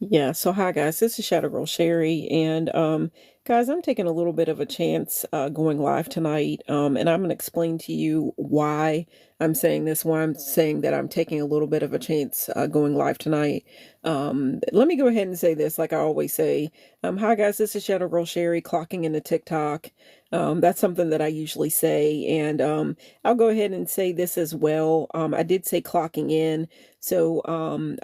Yeah, so hi guys, this is Shadow Girl Sherry, and guys, I'm taking a little bit of a chance going live tonight, and I'm gonna explain to you why I'm saying this, why I'm saying that I'm taking a little bit of a chance going live tonight. Let me go ahead and say this, like I always say. Hi guys, this is Shadow Girl Sherry, clocking into TikTok. That's something that I usually say, and I'll go ahead and say this as well. I did say clocking in. So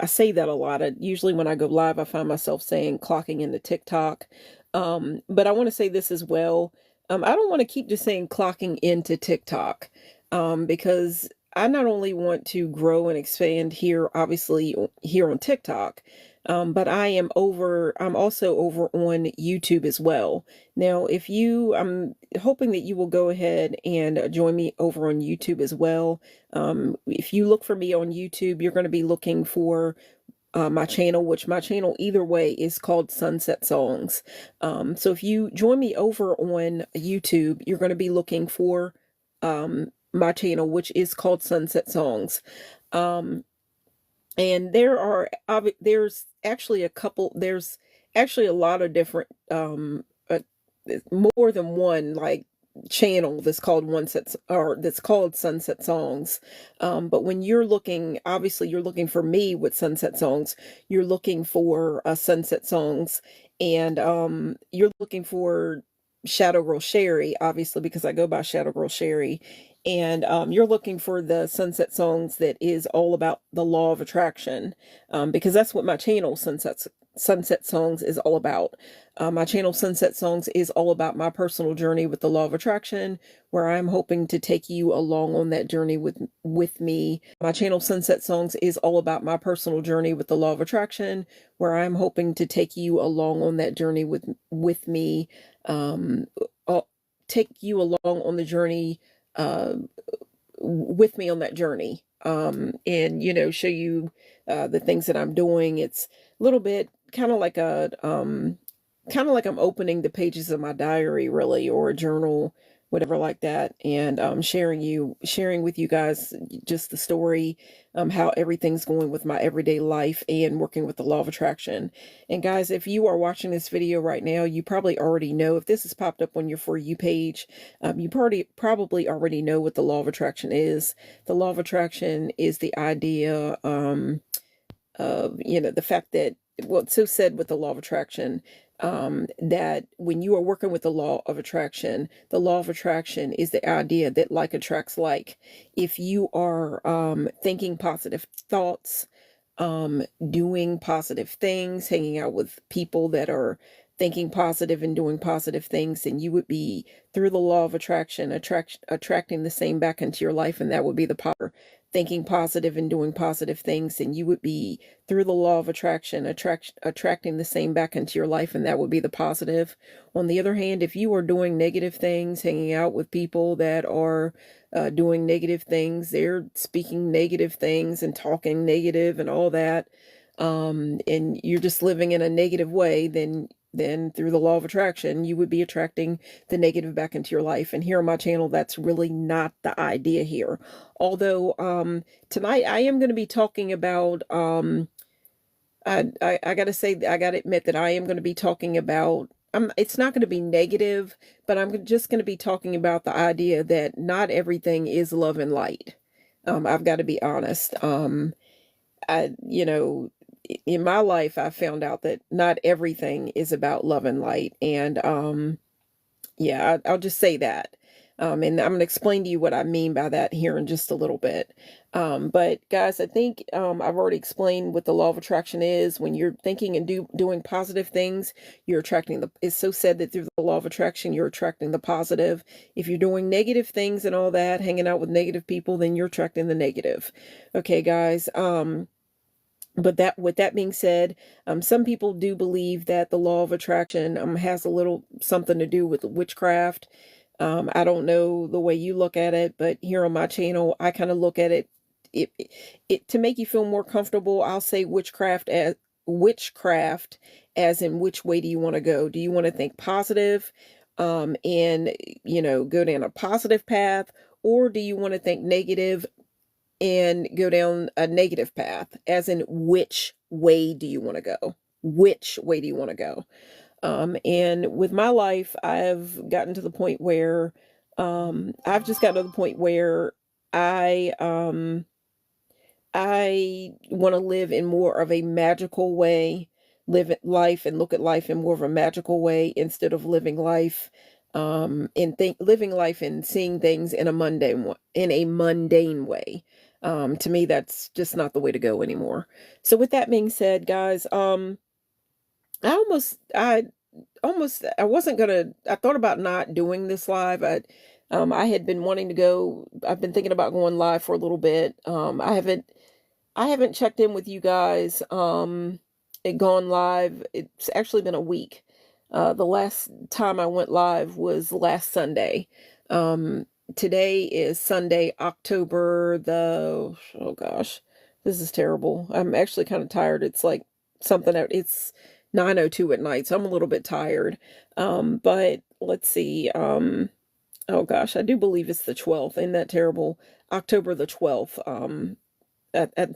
I say that a lot. Usually when I go live, I find myself saying clocking into TikTok. But I want to say this as well. I don't want to keep just saying clocking into TikTok because I not only want to grow and expand here, obviously here on TikTok, but I'm also over on YouTube as well. Now, I'm hoping that you will go ahead and join me over on YouTube as well. If you look for me on YouTube, you're going to be looking for my channel, which my channel either way is called Sunset Songs. So if you join me over on YouTube, you're going to be looking for my channel, which is called Sunset Songs. Um, and there's actually a lot of different more than one like channel that's called Sunset Songs. But when you're looking, obviously you're looking for me with Sunset Songs. You're looking for Sunset Songs, and you're looking for Shadow Girl Sherry, obviously because I go by Shadow Girl Sherry. And you're looking for the Sunset Songs that is all about the law of attraction, because that's what my channel Sunset Songs is all about. My channel Sunset Songs is all about my personal journey with the law of attraction, where I'm hoping to take you along on that journey with me. My channel Sunset Songs is all about my personal journey with the law of attraction, where I'm hoping to take you along on that journey with me. Um, Take you along on the journey uh, with me on that journey. And show you the things that I'm doing. It's a little bit kind of like I'm opening the pages of my diary, really, or a journal, whatever like that, and sharing with you guys just the story, how everything's going with my everyday life and working with the law of attraction. And guys, if you are watching this video right now, you probably already know, if this has popped up on your For You page, you probably already know what the law of attraction is. The law of attraction is the idea, the fact that, well, it's so said with the law of attraction, that when you are working with the law of attraction is the idea that like attracts like. If you are thinking positive thoughts, doing positive things, hanging out with people that are thinking positive and doing positive things, then you would be, through the law of attraction, attracting the same back into your life, and that would be the power. Thinking positive and doing positive things, and you would be, through the law of attraction, attracting the same back into your life, and that would be the positive. On the other hand, if you are doing negative things, hanging out with people that are doing negative things, they're speaking negative things and talking negative and all that, and you're just living in a negative way, then through the law of attraction, you would be attracting the negative back into your life. And here on my channel, that's really not the idea here. Although tonight I am going to be talking about, I gotta say, I gotta admit that I am going to be talking about, it's not going to be negative, but I'm just going to be talking about the idea that not everything is love and light. I've got to be honest. I, you know, in my life, I found out that not everything is about love and light. And yeah, I'll just say that. And I'm going to explain to you what I mean by that here in just a little bit. But guys, I think I've already explained what the law of attraction is. When you're thinking and doing positive things, you're attracting it's so said that through the law of attraction, you're attracting the positive. If you're doing negative things and all that, hanging out with negative people, then you're attracting the negative. Okay, guys. But that, with that being said, some people do believe that the law of attraction has a little something to do with witchcraft. I don't know the way you look at it, but here on my channel, I kind of look at it to make you feel more comfortable. I'll say witchcraft as in which way do you want to go? Do you want to think positive, and go down a positive path, or do you want to think negative and go down a negative path, as in which way do you want to go? which way do you want to go? And with my life, I've gotten to the point where I've just gotten to the point where I um, I want to live in more of a magical way, life and look at life in more of a magical way instead of living life and living life and seeing things in a mundane way. To me, that's just not the way to go anymore. So with that being said, guys, I wasn't gonna. I thought about not doing this live. I had been wanting to go. I've been thinking about going live for a little bit. I haven't checked in with you guys. It gone live. It's actually been a week. The last time I went live was last Sunday. Um, Today is Sunday, October the, oh gosh, this is terrible. I'm actually kind of tired. It's like it's 9:02 at night, so I'm a little bit tired. But let's see. Oh gosh, I do believe it's the 12th. Ain't that terrible? October the 12th.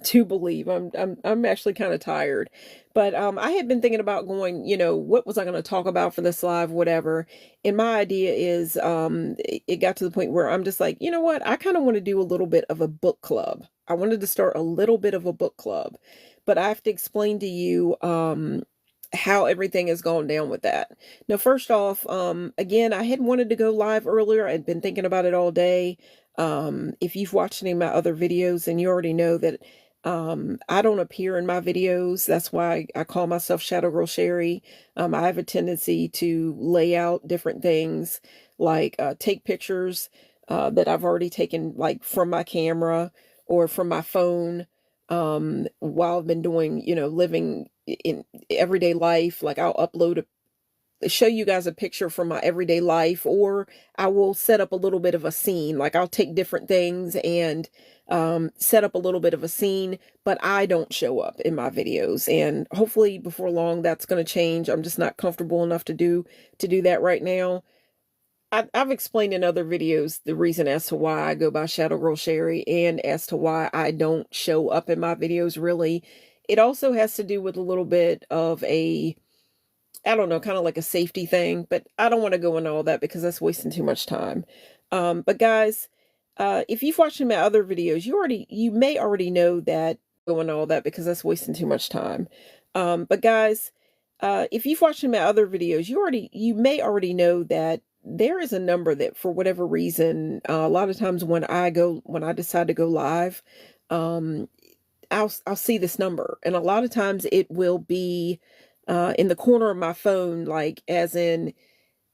To believe I'm actually kind of tired, but I had been thinking about going, what was I going to talk about for this live, whatever. And my idea is it got to the point where I'm just like, you know what, I kind of want to do a little bit of a book club. I wanted to start a little bit of a book club, but I have to explain to you how everything has gone down with that. Now, first off, again, I had wanted to go live earlier. I'd been thinking about it all day. If you've watched any of my other videos, and you already know that I don't appear in my videos. That's why I call myself Shadow Girl Sherry. I have a tendency to lay out different things, like take pictures that I've already taken, like from my camera or from my phone, while I've been doing, living in everyday life. Like I'll show you guys a picture from my everyday life, or I will set up a little bit of a scene. Like I'll take different things and set up a little bit of a scene, but I don't show up in my videos. And hopefully before long that's going to change. I'm just not comfortable enough to do that right now. I've explained in other videos the reason as to why I go by Shadow Girl Sherry and as to why I don't show up in my videos really. It also has to do with a little bit of I don't know, kind of like a safety thing, but I don't want to go into all that because that's wasting too much time. But guys, if you've watched my other videos, you may already know that going all that because that's wasting too much time. But guys, if you've watched my other videos, you may already know that there is a number that for whatever reason, a lot of times when I decide to go live, um, I'll see this number, and a lot of times it will be in the corner of my phone, like as in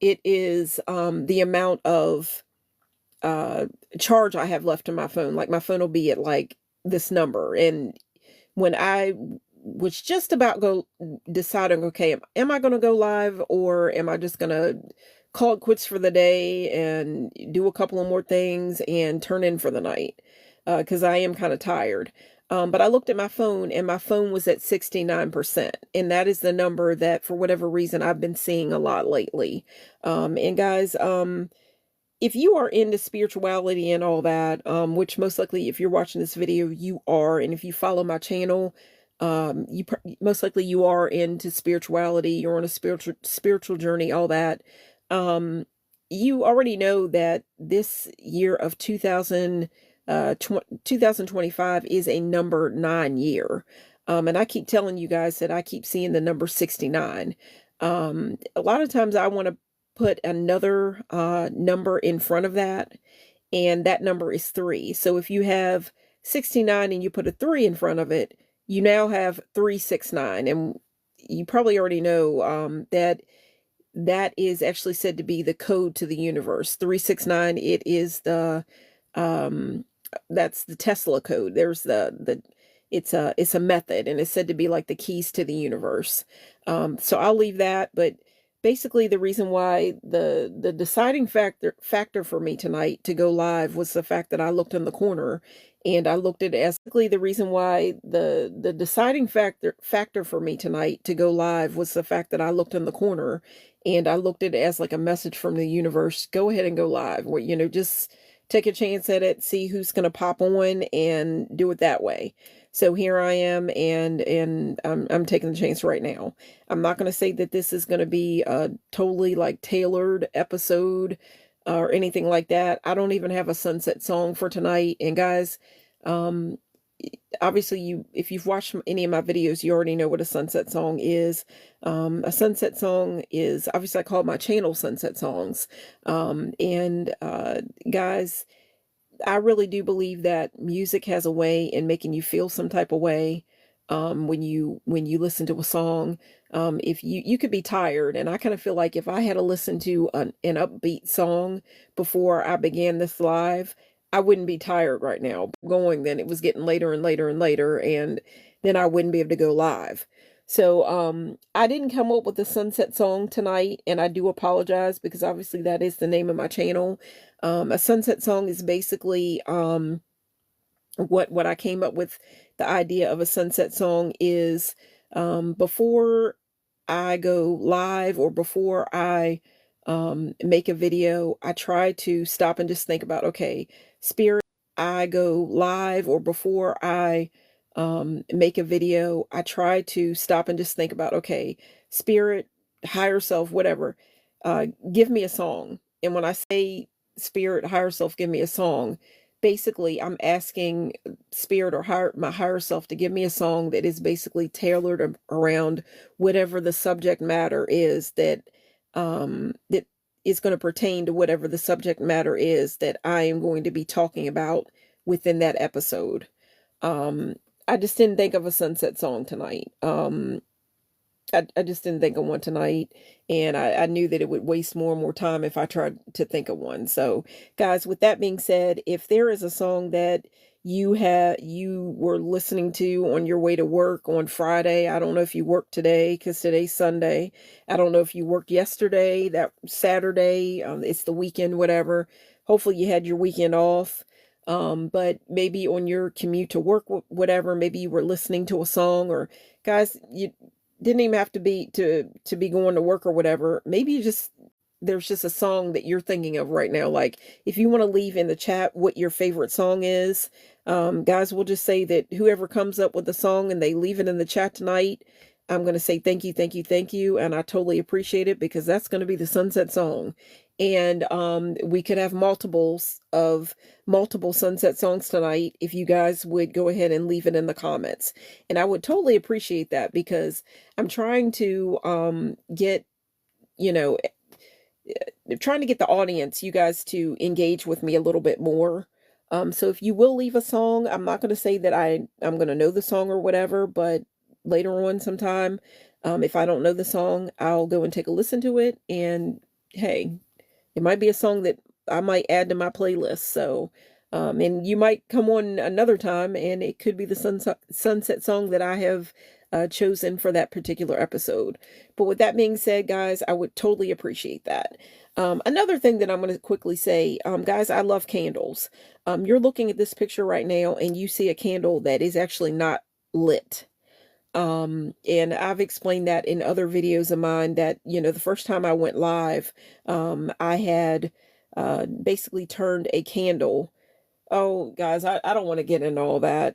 it is the amount of uh, charge I have left in my phone. Like my phone will be at like this number, and when I was just about deciding, okay, am I going to go live or am I just going to call it quits for the day and do a couple of more things and turn in for the night? Because I am kind of tired. But I looked at my phone and my phone was at 69%. And that is the number that for whatever reason I've been seeing a lot lately. And guys, if you are into spirituality and all that, which most likely if you're watching this video, you are, and if you follow my channel, most likely you are into spirituality, you're on a spiritual journey, all that. You already know that this year of 2025 is a number 9 year. And I keep telling you guys that I keep seeing the number 69. A lot of times I want to put another number in front of that, and that number is 3. So if you have 69 and you put a 3 in front of it, you now have 369. And you probably already know that is actually said to be the code to the universe. 369, it is that's the Tesla code. There's it's a method, and it's said to be like the keys to the universe. So I'll leave that, but basically the reason why the deciding factor for me tonight to go live was the fact that I looked in the corner, and I looked at it as basically the reason why the deciding factor for me tonight to go live was the fact that I looked in the corner, and I looked at it as like a message from the universe. Go ahead and go live, where just take a chance at it, see who's going to pop on and do it that way. So here I am, and I'm taking the chance right now. I'm not going to say that this is going to be a totally like tailored episode or anything like that. I don't even have a sunset song for tonight. And guys, um, obviously if you've watched any of my videos, you already know what a sunset song is. A sunset song is, obviously I call my channel Sunset Songs. And guys, I really do believe that music has a way in making you feel some type of way. When you listen to a song, if you could be tired, and I kind of feel like if I had to listen to an upbeat song before I began this live, I wouldn't be tired right now. Going, then it was getting later and later and later, and then I wouldn't be able to go live. So I didn't come up with the sunset song tonight, and I do apologize because obviously that is the name of my channel. A sunset song is basically what I came up with. The idea of a sunset song is before I go live or before I make a video, I try to stop and just think about, okay, spirit, I go live or before I make a video, I try to stop and just think about, okay, spirit, higher self, whatever, give me a song. And when I say spirit, higher self, give me a song, basically I'm asking spirit or my higher self to give me a song that is basically tailored around whatever the subject matter is that is going to pertain to whatever the subject matter is that I am going to be talking about within that episode. I just didn't think of a sunset song tonight. I just didn't think of one tonight, and I knew that it would waste more and more time if I tried to think of one. So, guys, with that being said, if there is a song that you were listening to on your way to work on Friday, I don't know if you worked today because today's Sunday. I don't know if you worked yesterday, that Saturday, it's the weekend, whatever. Hopefully you had your weekend off. But maybe on your commute to work, whatever, maybe you were listening to a song, or guys, you didn't even have to be to be going to work or whatever. Maybe you just, there's just a song that you're thinking of right now. Like if you want to leave in the chat what your favorite song is, guys, we'll just say that whoever comes up with the song and they leave it in the chat tonight, I'm going to say thank you, thank you, thank you. And I totally appreciate it because that's going to be the sunset song. And we could have multiple sunset songs tonight if you guys would go ahead and leave it in the comments. And I would totally appreciate that because I'm trying to get, you know, trying to get the audience, you guys, to engage with me a little bit more. So if you will leave a song, I'm not going to say that I'm going to know the song or whatever, but later on sometime, if I don't know the song, I'll go and take a listen to it. And hey, it might be a song that I might add to my playlist. So, and you might come on another time and it could be the sunset song that I have chosen for that particular episode. But with that being said, guys, I would totally appreciate that. Another thing that I'm going to quickly say, guys, I love candles. You're looking at this picture right now and you see a candle that is actually not lit. And I've explained that in other videos of mine that, you know, the first time I went live, I had basically turned a candle. Oh, guys, I don't want to get into all that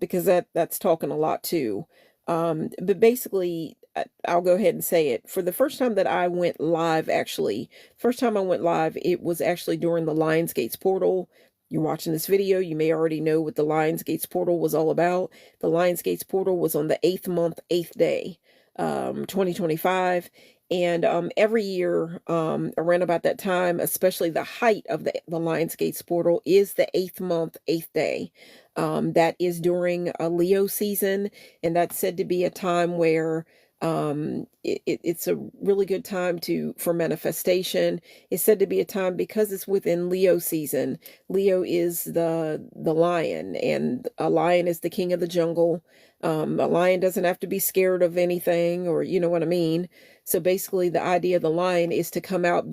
because that's talking a lot too. But basically, I'll go ahead and say it. For the first time that I went live, actually, first time I went live, it was actually during the Lionsgates portal. You're watching this video, you may already know what the Lionsgates portal was all about. The Lionsgates portal was on the 8th month, 8th day, 2025. And every year, around about that time, especially the height of the Lionsgates portal is the 8th month, 8th day. That is during a Leo season, and that's said to be a time where it's a really good time for manifestation. It's said to be a time because it's within Leo season. Leo is the lion, and a lion is the king of the jungle. A lion doesn't have to be scared of anything, or you know what I mean. So basically the idea of the lion is to come out,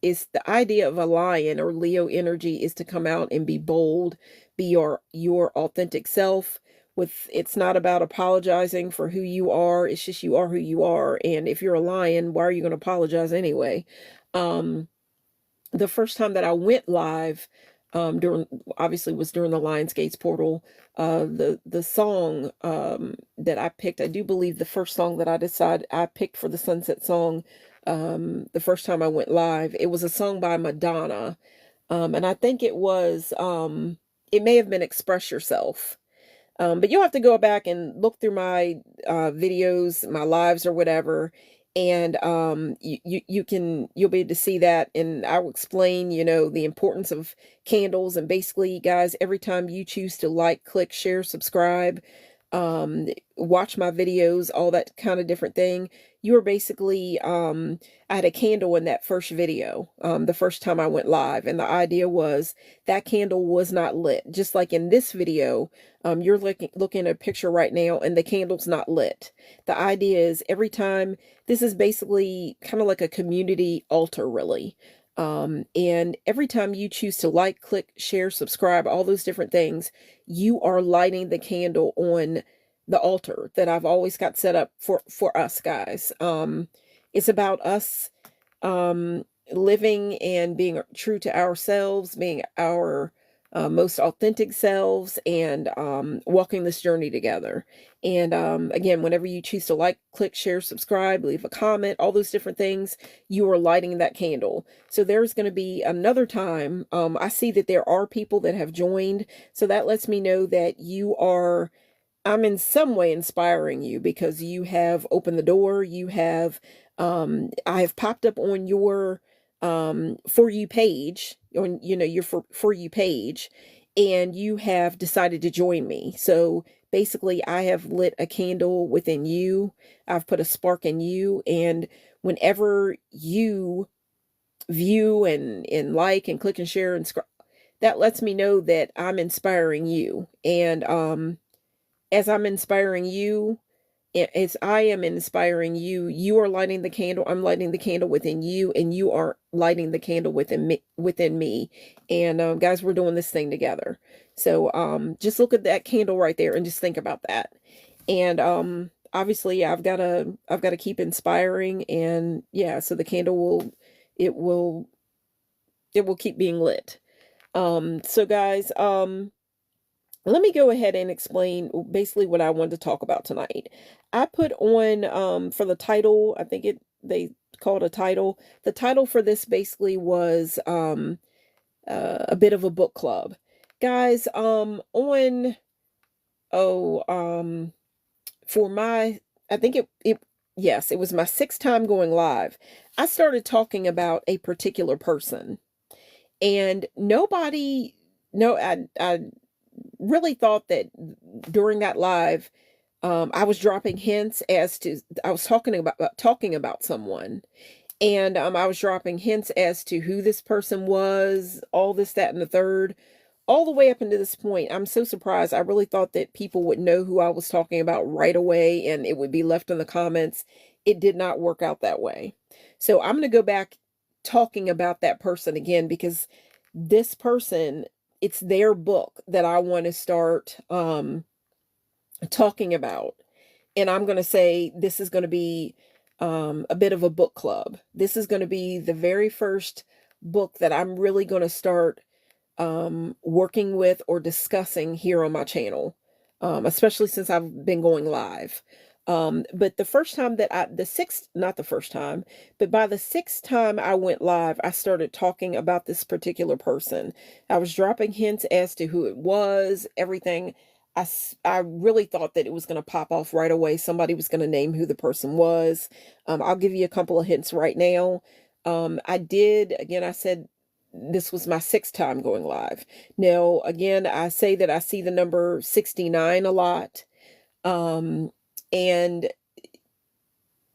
is the idea of a lion or Leo energy is to come out and be bold, be your authentic self. It's not about apologizing for who you are. It's just you are who you are. And if you're a lion, why are you going to apologize anyway? The first time that I went live, obviously was during the Lionsgates portal. the song that I picked, I do believe the first song that I picked for the Sunset Song, the first time I went live, it was a song by Madonna. And I think it may have been Express Yourself. But you'll have to go back and look through my videos, my lives or whatever, and you'll be able to see that, and I'll explain, the importance of candles. And basically, guys, every time you choose to like, click, share, subscribe, watch my videos, all that kind of different thing, you are basically I had a candle in that first video, the first time I went live, and the idea was that candle was not lit. Just like in this video, you're looking at a picture right now and the candle's not lit. The idea is every time, this is basically kind of like a community altar, really. And every time you choose to like, click, share, subscribe, all those different things, you are lighting the candle on the altar that I've always got set up for us, guys. It's about us living and being true to ourselves, being our most authentic selves, and walking this journey together. And again, whenever you choose to like, click, share, subscribe, leave a comment, all those different things, you are lighting that candle. So there's going to be another time. I see that there are people that have joined. So that lets me know that I'm in some way inspiring you, because you have opened the door. I have popped up on your For You page, on your For You page, and you have decided to join me. So basically, I have lit a candle within you. I've put a spark in you, and whenever you view and like and click and share and that lets me know that I'm inspiring you. And as I'm inspiring you, as I am inspiring you, you are lighting the candle. I'm lighting the candle within you, and you are lighting the candle within me. And guys, we're doing this thing together. So just look at that candle right there and just think about that. And obviously, I've got to keep inspiring, and yeah, so the candle it will it will keep being lit. So guys, let me go ahead and explain basically what I wanted to talk about tonight. I put on for the title, I think they called a title. The title for this basically was a bit of a book club. Guys, on oh for my I think it yes, it was my sixth time going live. I started talking about a particular person, and nobody no I really thought that during that live, I was dropping hints as to I was talking about someone, and I was dropping hints as to who this person was, all this, that, and the third, all the way up into this point. I'm so surprised. I really thought that people would know who I was talking about right away, and it would be left in the comments. It did not work out that way. So I'm going to go back talking about that person again, because this person, it's their book that I want to start talking about. And I'm going to say this is going to be a bit of a book club. This is going to be the very first book that I'm really going to start working with or discussing here on my channel, especially since I've been going live. But the first time not the first time, but by the sixth time I went live, I started talking about this particular person. I was dropping hints as to who it was, everything. I really thought that it was going to pop off right away. Somebody was going to name who the person was. I'll give you a couple of hints right now. I said this was my sixth time going live. Now, again, I say that I see the number 69 a lot. And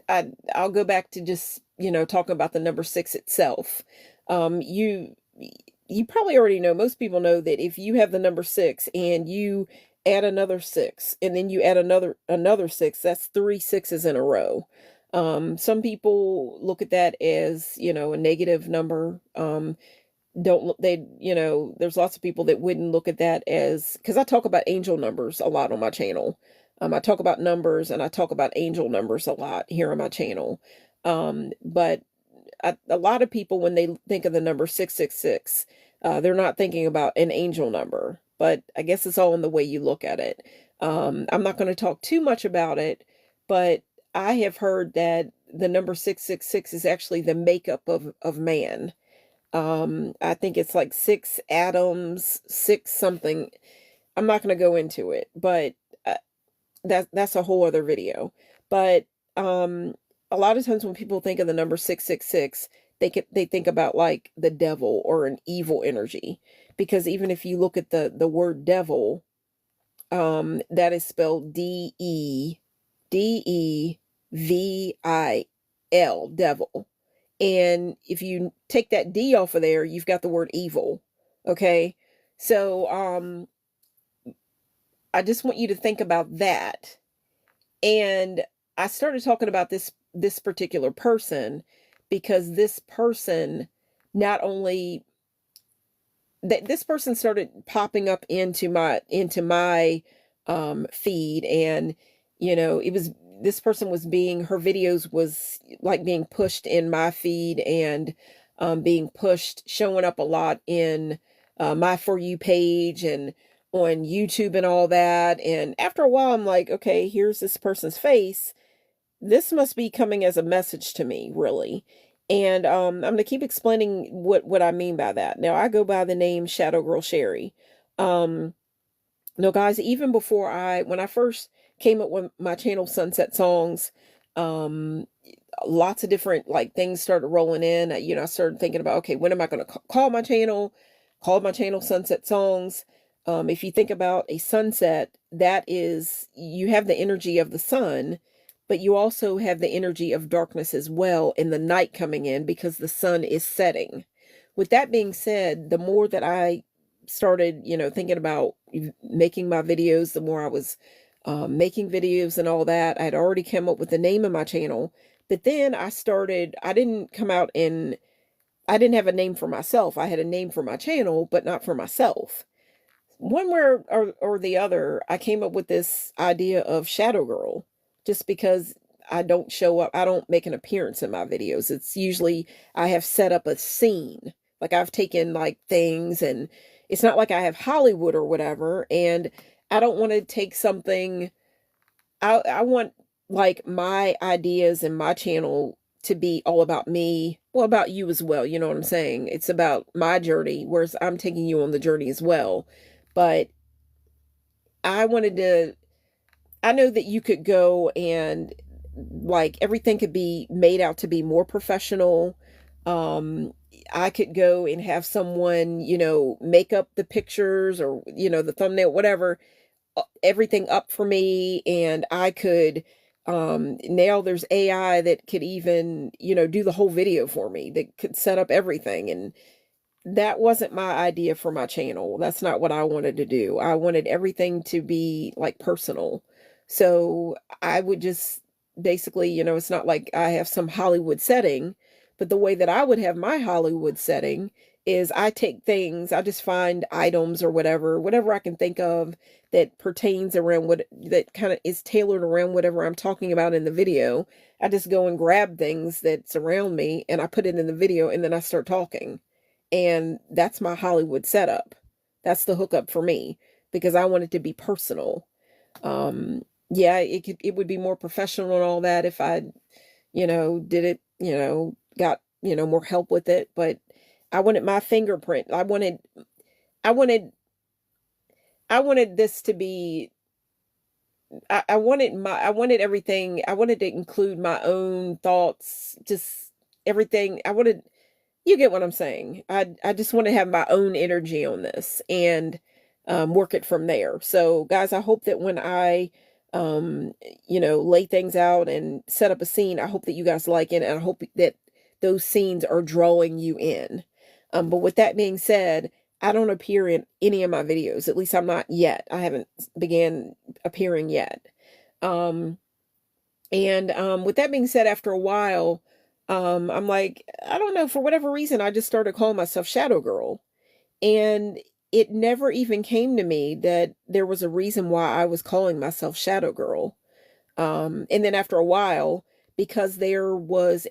I'll go back to just, talking about the number 6 itself. You probably already know, most people know that if you have the number 6 and you add another 6 and then you add another 6, that's 3 6s in a row. Some people look at that as, a negative number. There's lots of people that wouldn't look at that as, because I talk about angel numbers a lot on my channel. I talk about numbers and I talk about angel numbers a lot here on my channel. But a lot of people, when they think of the number 666, they're not thinking about an angel number. but I guess it's all in the way you look at it. I'm not going to talk too much about it, but I have heard that the number 666 is actually the makeup of man. I think it's like six atoms, six something. I'm not going to go into it, but uh, that's a whole other video. But um, a lot of times when people think of the number 666, they think about like the devil or an evil energy, because even if you look at the word devil, that is spelled Devil, devil. And if you take that D off of there, you've got the word evil. Okay. So, I just want you to think about that. And I started talking about this particular person because this person not only that this person started popping up into my feed, and it was, this person was being, her videos was like being pushed in my feed, and being pushed, showing up a lot in my For You page and on YouTube and all that. And after a while, I'm like, okay, here's this person's face. This must be coming as a message to me, really. And I'm going to keep explaining what I mean by that. Now, I go by the name Shadow Girl Sherry. Um, no, guys, even before when I first came up with my channel Sunset Songs, um, lots of different like things started rolling in. I started thinking about, okay, when am I going to call my channel? Called my channel Sunset Songs. If you think about a sunset, that is, you have the energy of the sun, but you also have the energy of darkness as well in the night coming in because the sun is setting. With that being said, the more that I started, thinking about making my videos, the more I was making videos and all that. I had already come up with the name of my channel, but then I didn't come out and I didn't have a name for myself. I had a name for my channel, but not for myself. One way or the other, I came up with this idea of Shadow Girl just because I don't show up, I don't make an appearance in my videos. It's usually I have set up a scene. Like I've taken like things, and it's not like I have Hollywood or whatever, and I don't want to take something. I want like my ideas and my channel to be all about me, well, about you as well. You know what I'm saying? It's about my journey, whereas I'm taking you on the journey as well. But I wanted to, I know that you could go and like everything could be made out to be more professional. Um, I could go and have someone, make up the pictures or, the thumbnail, whatever, everything up for me. And I could, now there's AI that could even, do the whole video for me, that could set up everything. And that wasn't my idea for my channel. That's not what I wanted to do. I wanted everything to be like personal. So I would just basically, it's not like I have some Hollywood setting, but the way that I would have my Hollywood setting is I take things, I just find items or whatever I can think of that pertains around that kind of is tailored around whatever I'm talking about in the video. I just go and grab things that's around me and I put it in the video, and then I start talking. And that's my Hollywood setup. That's the hookup for me because I want it to be personal. Yeah, it would be more professional and all that if I, did it, got, more help with it. But I wanted my fingerprint. I wanted, I wanted this to be, I wanted everything. I wanted to include my own thoughts, just everything. You get what I'm saying. I just want to have my own energy on this and work it from there. So, guys, I hope that when I, lay things out and set up a scene, I hope that you guys like it, and I hope that those scenes are drawing you in. But with that being said, I don't appear in any of my videos. At least I'm not yet. I haven't began appearing yet. Um, and with that being said, after a while, I'm like, I don't know, for whatever reason, I just started calling myself Shadow Girl. And it never even came to me that there was a reason why I was calling myself Shadow Girl. And then after a while, because there was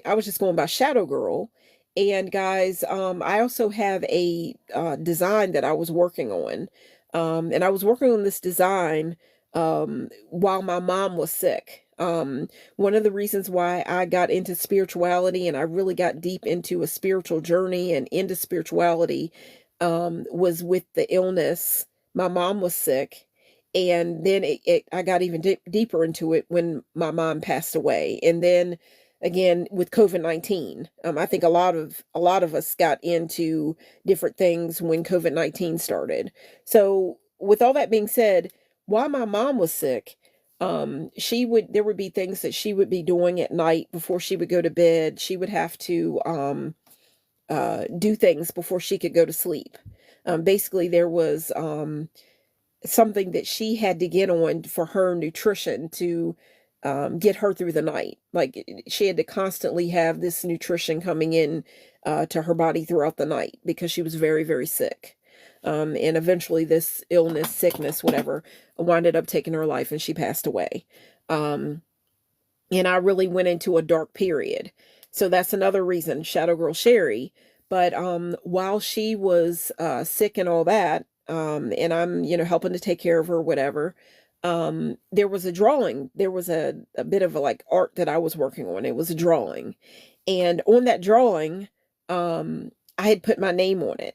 I was just going by Shadow Girl. And guys, I also have a design that I was working on. And I was working on this design while my mom was sick. One of the reasons why I got into spirituality and I really got deep into a spiritual journey and into spirituality was with the illness. My mom was sick. And then I got even deeper into it when my mom passed away. And then again with COVID-19, I think a lot of us got into different things when COVID-19 started. So with all that being said, while my mom was sick, there would be things that she would be doing at night before she would go to bed. She would have to do things before she could go to sleep. Basically, there was something that she had to get on for her nutrition to get her through the night. Like she had to constantly have this nutrition coming in to her body throughout the night because she was very, very sick. And eventually this illness, sickness, whatever, winded up taking her life and she passed away. And I really went into a dark period. So that's another reason, Shadow Girl Sherry. But while she was sick and all that, and I'm, helping to take care of her, whatever, there was a drawing. There was a bit of like art that I was working on. It was a drawing. And on that drawing, I had put my name on it.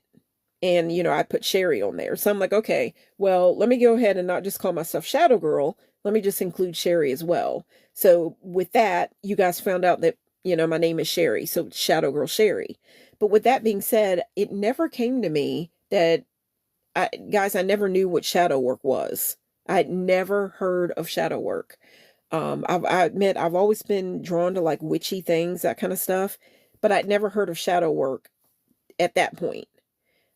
And, I put Sherry on there. So I'm like, okay, well, let me go ahead and not just call myself Shadow Girl. Let me just include Sherry as well. So with that, you guys found out that, my name is Sherry. So Shadow Girl Sherry. But with that being said, it never came to me that, guys, I never knew what shadow work was. I had never heard of shadow work. I admit I've always been drawn to like witchy things, that kind of stuff, but I'd never heard of shadow work at that point.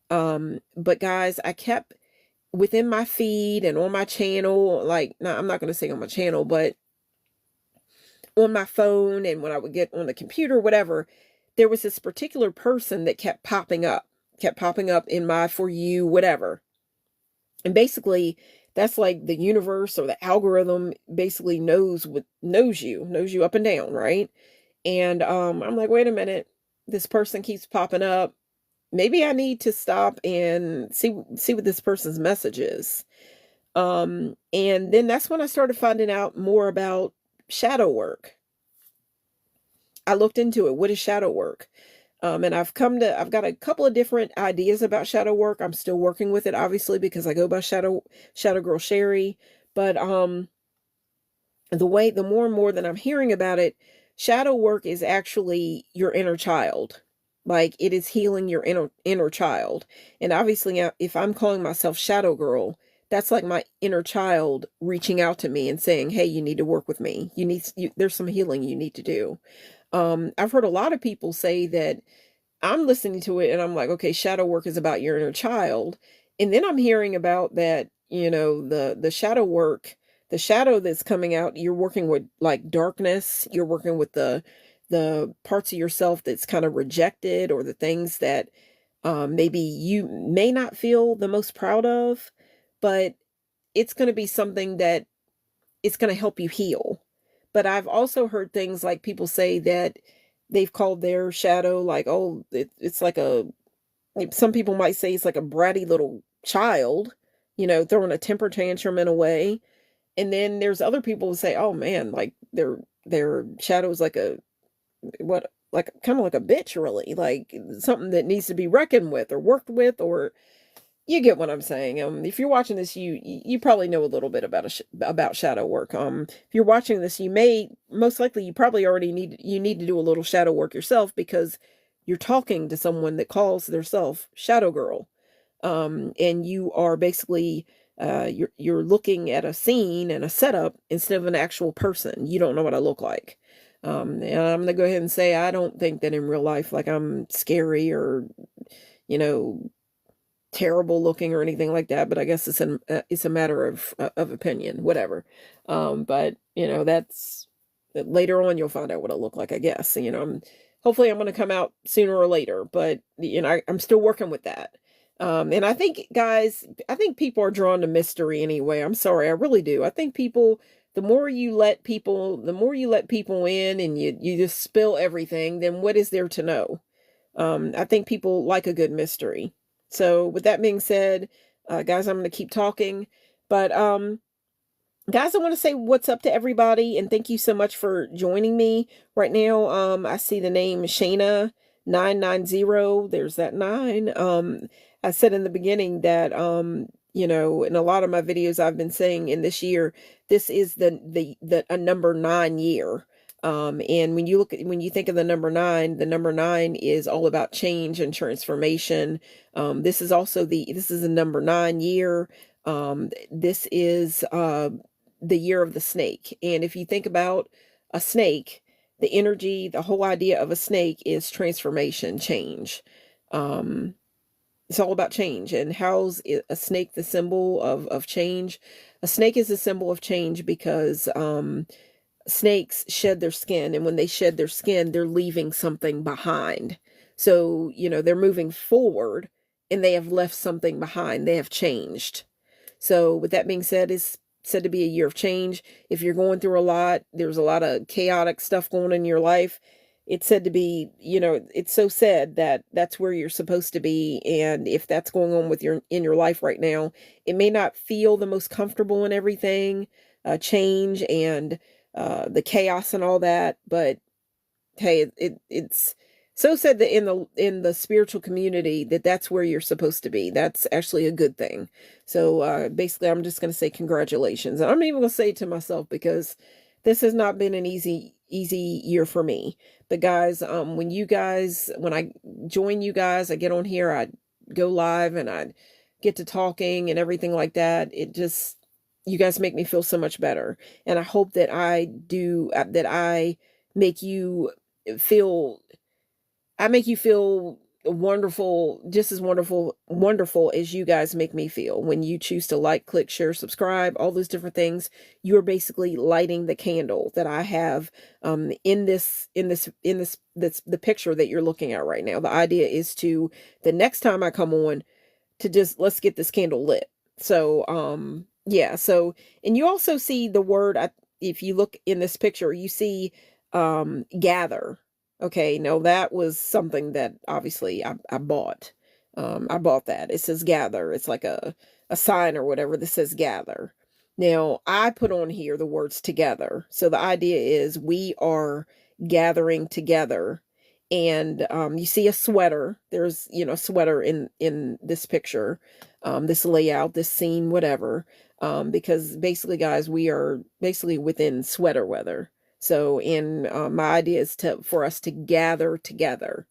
But guys, I kept within my feed and on my channel, like, no, I'm not going to say on my channel, but on my phone and when I would get on the computer, whatever, there was this particular person that kept popping up in my For You, whatever. And basically, that's like the universe or the algorithm basically knows you up and down, right? And I'm like, wait a minute, this person keeps popping up. Maybe I need to stop and see what this person's message is. And then that's when I started finding out more about shadow work. I looked into it. What is shadow work? And I've got a couple of different ideas about shadow work. I'm still working with it, obviously, because I go by Shadow Girl Sherry. But the more and more that I'm hearing about it, shadow work is actually your inner child. Like it is healing your inner child. And obviously, if I'm calling myself Shadow Girl, that's like my inner child reaching out to me and saying, "Hey, you need to work with me. There's some healing you need to do." I've heard a lot of people say that I'm listening to it and I'm like, okay, shadow work is about your inner child. And then I'm hearing about that, the shadow work, the shadow that's coming out, you're working with like darkness, you're working with the parts of yourself that's kind of rejected or the things that maybe you may not feel the most proud of, but it's going to be something that it's going to help you heal. But I've also heard things like people say that they've called their shadow like, oh, it's like some people might say it's like a bratty little child, throwing a temper tantrum in a way. And then there's other people who say, oh man, like their shadow's like like kind of like a bitch, really, like something that needs to be reckoned with or worked with, or you get what I'm saying. If you're watching this, you probably know a little bit about shadow work. If you're watching this, most likely you probably already need to do a little shadow work yourself because you're talking to someone that calls theirself Shadow Girl, and you are basically you're looking at a scene and a setup instead of an actual person. You don't know what I look like. And I'm gonna go ahead and say I don't think that in real life, like I'm scary or you know terrible looking or anything like that, but I guess it's a matter of opinion, whatever. But that's later on you'll find out what I look like, I guess. Hopefully I'm going to come out sooner or later, but I'm still working with that. And I think, guys, people are drawn to mystery anyway. I'm sorry, I really do. I think the more you let people in and you just spill everything, then what is there to know? I think people like a good mystery. So with that being said, Guys, I'm going to keep talking. But guys, I want to say what's up to everybody and thank you so much for joining me right now. I see the name Shayna 990. There's that 9. I said in the beginning that in a lot of my videos I've been saying in this year, this is the a number 9 year. And when you think of the number 9 is all about change and transformation. This is a number 9 year. This is the year of the snake. And if you think about a snake, the energy, the whole idea of a snake is transformation, change. It's all about change. And how's a snake the symbol of change? A snake is a symbol of change because snakes shed their skin, and when they shed their skin, they're leaving something behind. So, they're moving forward and they have left something behind. They have changed. So with that being said, it's said to be a year of change. If you're going through a lot, there's a lot of chaotic stuff going on in your life. It's said to be, it's so said that that's where you're supposed to be. And if that's going on in your life right now, it may not feel the most comfortable in everything, change and the chaos and all that. But hey, it's so said that in the spiritual community that's where you're supposed to be. That's actually a good thing. So basically, I'm just going to say congratulations. And I'm even going to say it to myself because this has not been an easy year for me. But guys, when I join you guys, I get on here, I go live, and I get to talking and everything like that. You guys make me feel so much better. And I hope that I make you feel wonderful, just as wonderful as you guys make me feel. When you choose to like, click, share, subscribe, all those different things, you're basically lighting the candle that I have in the picture that you're looking at right now. The idea is the next time I come on, to just let's get this candle lit. So yeah, so, and you also see the word, if you look in this picture, you see gather. Okay, now that was something that obviously I bought. I bought that. It says gather. It's like a sign or whatever that says gather. Now, I put on here the words together. So the idea is we are gathering together. And you see a sweater. There's, a sweater in this picture, this layout, this scene, whatever. Because basically, guys, we are basically within sweater weather. So, my idea is for us to gather together.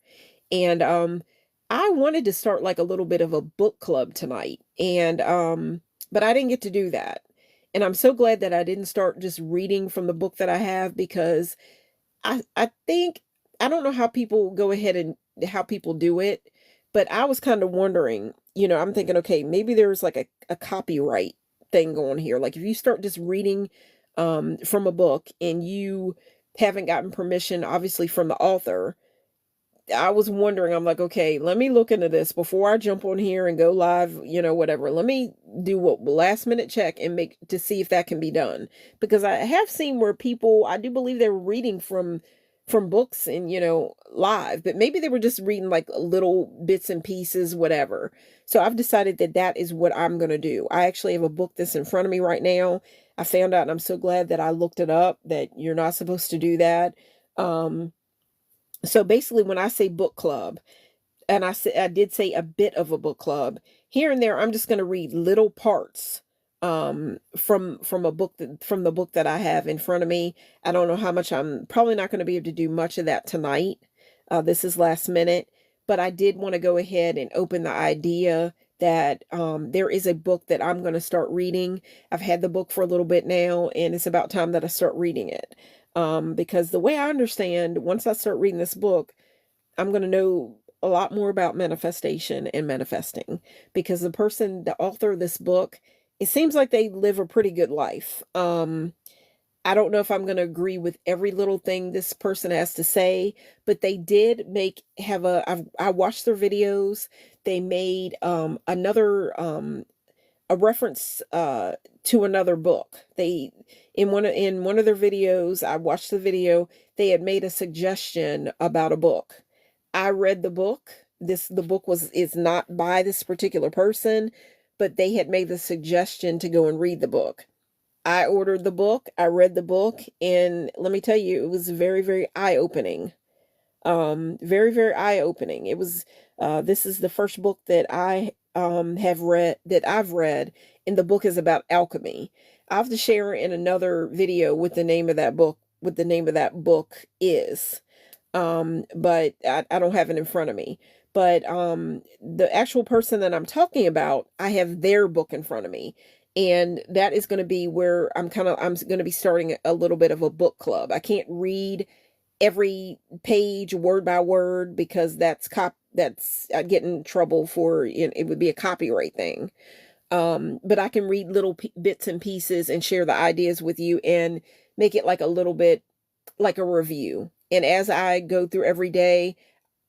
And I wanted to start like a little bit of a book club tonight. And but I didn't get to do that. And I'm so glad that I didn't start just reading from the book that I have, because I think, I don't know how people go ahead and how people do it, but I was kind of wondering, I'm thinking, okay, maybe there's like a copyright thing going here. Like if you start just reading from a book and you haven't gotten permission, obviously, from the author. I was wondering, I'm like, okay, let me look into this before I jump on here and go live, whatever. Let me do what last minute check and to see if that can be done. Because I have seen where people, I do believe they were reading from books and, live, but maybe they were just reading like little bits and pieces, whatever. So I've decided that is what I'm going to do. I actually have a book that's in front of me right now. I found out, and I'm so glad that I looked it up, that you're not supposed to do that. So basically, when I say book club, and I did say a bit of a book club here and there, I'm just going to read little parts from the book that I have in front of me. I don't know how much. I'm probably not going to be able to do much of that tonight. This is last minute, but I did want to go ahead and open the idea that there is a book that I'm going to start reading. I've had the book for a little bit now, and it's about time that I start reading it. Because the way I understand, once I start reading this book, I'm going to know a lot more about manifestation and manifesting, because the author of this book, it seems like they live a pretty good life. I don't know if I'm going to agree with every little thing this person has to say, but they did I watched their videos. They made a reference to another book. In one of their videos, I watched the video, they had made a suggestion about a book. I read the book. The book is not by this particular person, but they had made the suggestion to go and read the book. I ordered the book, I read the book, and let me tell you, it was very, very eye-opening. Very, very eye-opening. It was, this is the first book that I've read, and the book is about alchemy. I have to share in another video what the name of that book, is. But I don't have it in front of me. But the actual person that I'm talking about, I have their book in front of me. And that is going to be where I'm going to be starting a little bit of a book club. I can't read every page word by word because I'd get in trouble for, it would be a copyright thing. But I can read little bits and pieces and share the ideas with you and make it like a little bit like a review. And as I go through every day,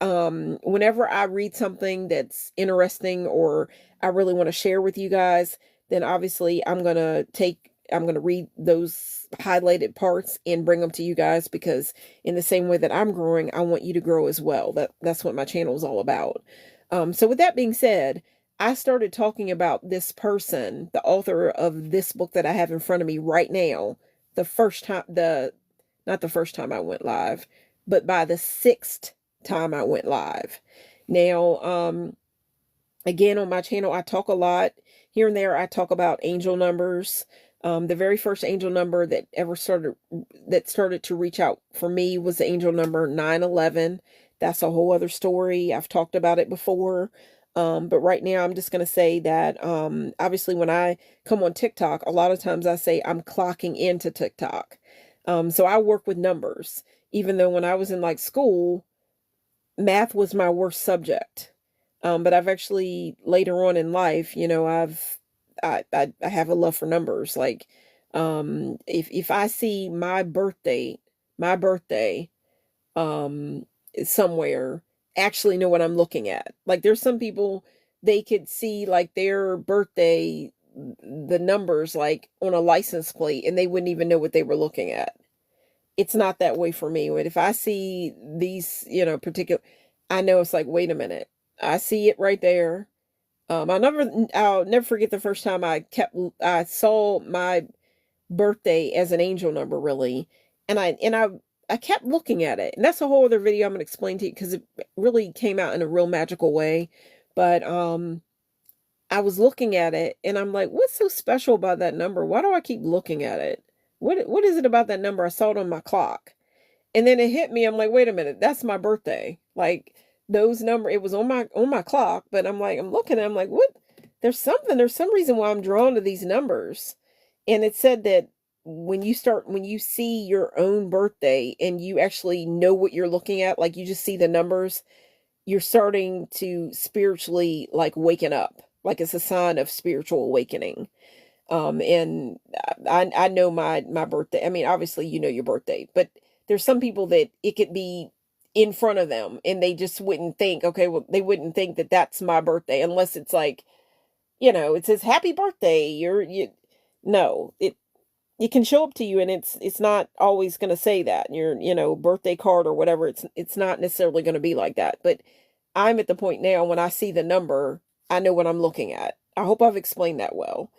whenever I read something that's interesting or I really want to share with you guys, then obviously I'm going to read those highlighted parts and bring them to you guys, because in the same way that I'm growing, I want you to grow as well. That's what my channel is all about. So with that being said, I started talking about this person, the author of this book that I have in front of me right now, not the first time I went live, but by the sixth time I went live. Now, again, on my channel, I talk a lot. Here and there, I talk about angel numbers. The very first angel number that started to reach out for me was the angel number 911. That's a whole other story. I've talked about it before. But right now I'm just going to say that, obviously when I come on TikTok, a lot of times I say I'm clocking into TikTok. So I work with numbers, even though when I was in like school, math was my worst subject. But I've actually later on in life, I have a love for numbers. Like, if I see my birthday, um, somewhere, actually know what I'm looking at. Like there's some people, they could see like their birthday, the numbers like on a license plate, and they wouldn't even know what they were looking at. It's not that way for me. But if I see these, particular, I know it's like, wait a minute, I see it right there. I'll never forget the first time I saw my birthday as an angel number, really. And I kept looking at it. And that's a whole other video I'm going to explain to you, because it really came out in a real magical way. But I was looking at it and I'm like, what's so special about that number? Why do I keep looking at it? What is it about that number? I saw it on my clock. And then it hit me. I'm like, wait a minute, that's my birthday. Like it was on my clock, but I'm like, I'm looking at it, I'm like, what? There's some reason why I'm drawn to these numbers. And it said that when you see your own birthday and you actually know what you're looking at, like you just see the numbers, you're starting to spiritually like waken up. Like it's a sign of spiritual awakening. And I know my birthday. I mean, obviously you know your birthday, but there's some people that it could be in front of them and they just wouldn't think, okay, well, they wouldn't think that that's my birthday unless it's like, it says happy birthday. No, it can show up to you and it's not always going to say that your birthday card or whatever. It's not necessarily going to be like that. But I'm at the point now when I see the number, I know what I'm looking at. I hope I've explained that well.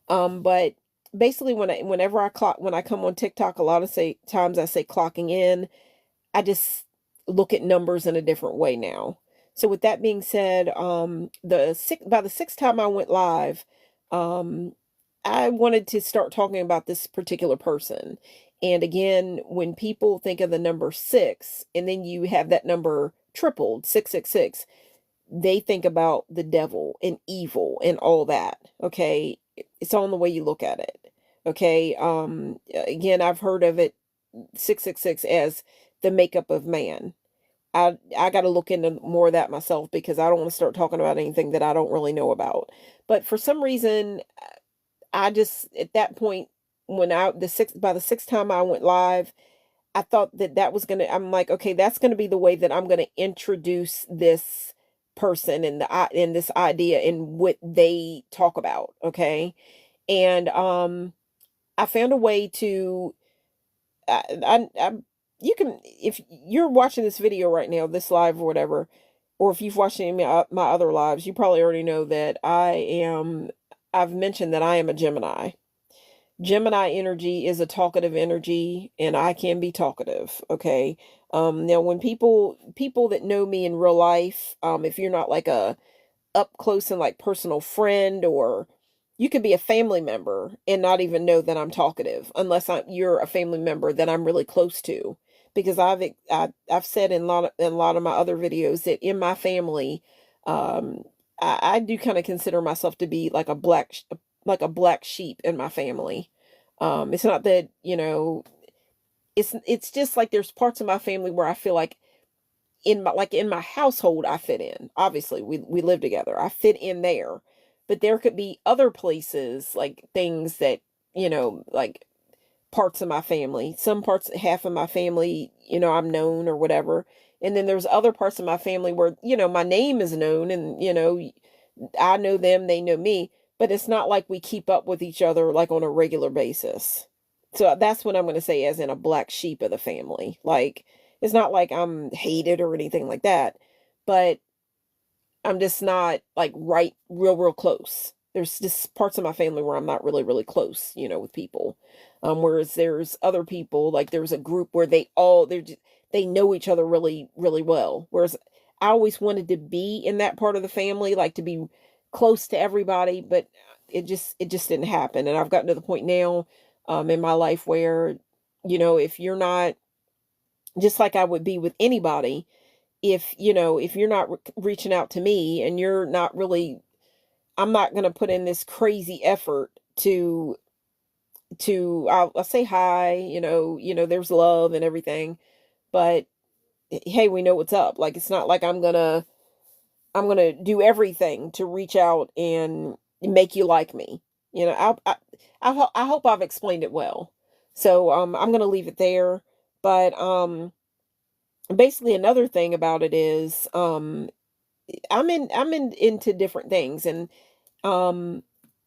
But basically when I come on TikTok, a lot of times I say clocking in, I just look at numbers in a different way now. So with that being said, by the sixth time I went live, I wanted to start talking about this particular person. And again, when people think of the number 6 and then you have that number tripled, 666, they think about the devil and evil and all that. Okay. It's all in the way you look at it. Okay. Again, I've heard of it, 666, as the makeup of man. I got to look into more of that myself, because I don't want to start talking about anything that I don't really know about. But for some reason, I just, at that point, by the sixth time I went live, I thought that was going to, I'm like, okay, that's going to be the way that I'm going to introduce this person and this idea and what they talk about. Okay. And, I found a way to, you can, if you're watching this video right now, this live or whatever, or if you've watched any of my other lives, you probably already know that I've mentioned that I am a Gemini. Gemini energy is a talkative energy, and I can be talkative. Okay. Now when people that know me in real life, if you're not like a up close and like personal friend, or you could be a family member and not even know that I'm talkative unless you're a family member that I'm really close to, because I've said in a lot of my other videos that in my family, um I do kind of consider myself to be like like a black sheep in my family. It's not that, it's just like there's parts of my family where I feel like in my household I fit in. Obviously, we live together. I fit in there. But there could be other places, like things that, like parts of my family. Some parts, half of my family, I'm known or whatever. And then there's other parts of my family where, my name is known, and, I know them, they know me, but it's not like we keep up with each other like on a regular basis. So that's what I'm going to say, as in a black sheep of the family. Like, it's not like I'm hated or anything like that, but I'm just not like real close. There's just parts of my family where I'm not really close, with people. Whereas there's other people, like there's a group where they know each other really well. Whereas I always wanted to be in that part of the family, like to be close to everybody, but it just didn't happen. And I've gotten to the point now, in my life where, if you're not, just like I would be with anybody, if you're not reaching out to me, and you're not really, I'm not going to put in this crazy effort I'll say hi, there's love and everything, but hey, we know what's up. Like, it's not like I'm gonna do everything to reach out and make you like me. I hope I've explained it well. So I'm gonna leave it there. But basically, another thing about it is, I'm in into different things, and um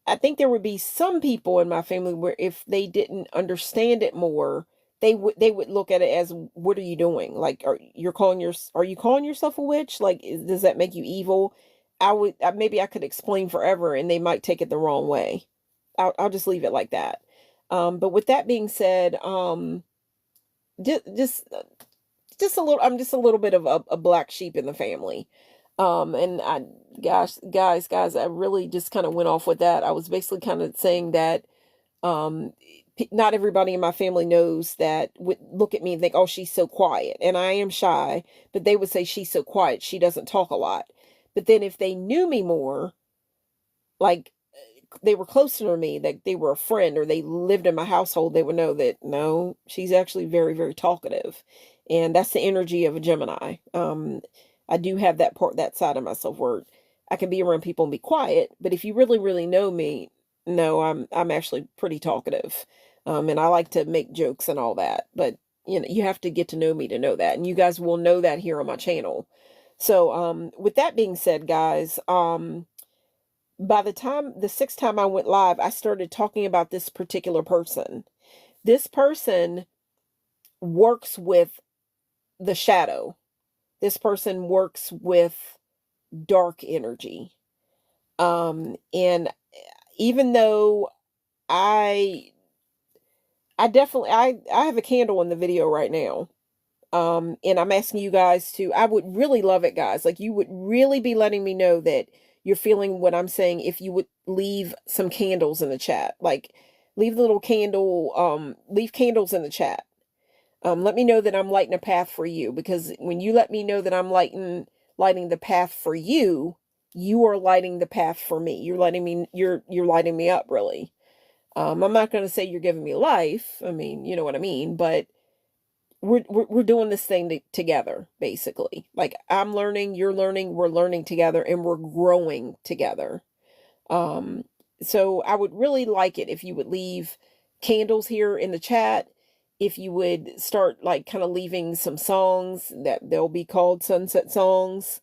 I think there would be some people in my family where if they didn't understand it more, they would look at it as, what are you doing? Like, are you calling yourself a witch? Like, does that make you evil? Maybe I could explain forever, and they might take it the wrong way. I'll just leave it like that. But with that being said, just just a little, I'm just a little bit of a black sheep in the family. And gosh, guys, I really just kind of went off with that. I was basically kind of saying that, um, not everybody in my family knows that, would look at me and think, oh, she's so quiet. And I am shy, but they would say she's so quiet, she doesn't talk a lot. But then if they knew me more, like they were closer to me, that they were a friend, or they lived in my household, they would know that no, she's actually very talkative. And that's the energy of a Gemini. I do have that side of myself where I can be around people and be quiet, but if you really know me, no, I'm actually pretty talkative. And I like to make jokes and all that, but you have to get to know me to know that, and you guys will know that here on my channel. So with that being said, guys, by the sixth time I went live, I started talking about this particular person. This person works with the shadow. This person works with dark energy. And even though I I have a candle in the video right now. And I'm asking you guys to, I would really love it, guys. Like, you would really be letting me know that you're feeling what I'm saying if you would leave some candles in the chat. Like, leave the little candle, leave candles in the chat. Let me know that I'm lighting a path for you, because when you let me know that I'm lighting the path for you, you are lighting the path for me. You're lighting me up, really. I'm not going to say you're giving me life. I mean, you know what I mean, but we're doing this thing together, basically. Like, I'm learning, you're learning, we're learning together, and we're growing together. Um, so I would really like it if you would leave candles here in the chat. If you would start like kind of leaving some songs that they'll be called sunset songs.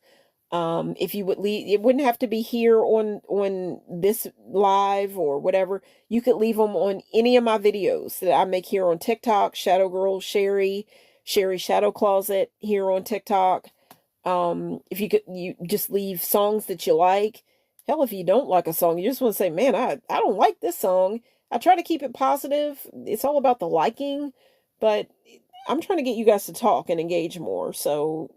If you would leave, it wouldn't have to be here on this live or whatever. You could leave them on any of my videos that I make here on TikTok. Shadow Girl Sherry Shadow Closet here on TikTok. If you just leave songs that you like, Hell, if you don't like a song, you just want to say, man, I don't like this song. I try to keep it positive. It's all about the liking, but I'm trying to get you guys to talk and engage more. So,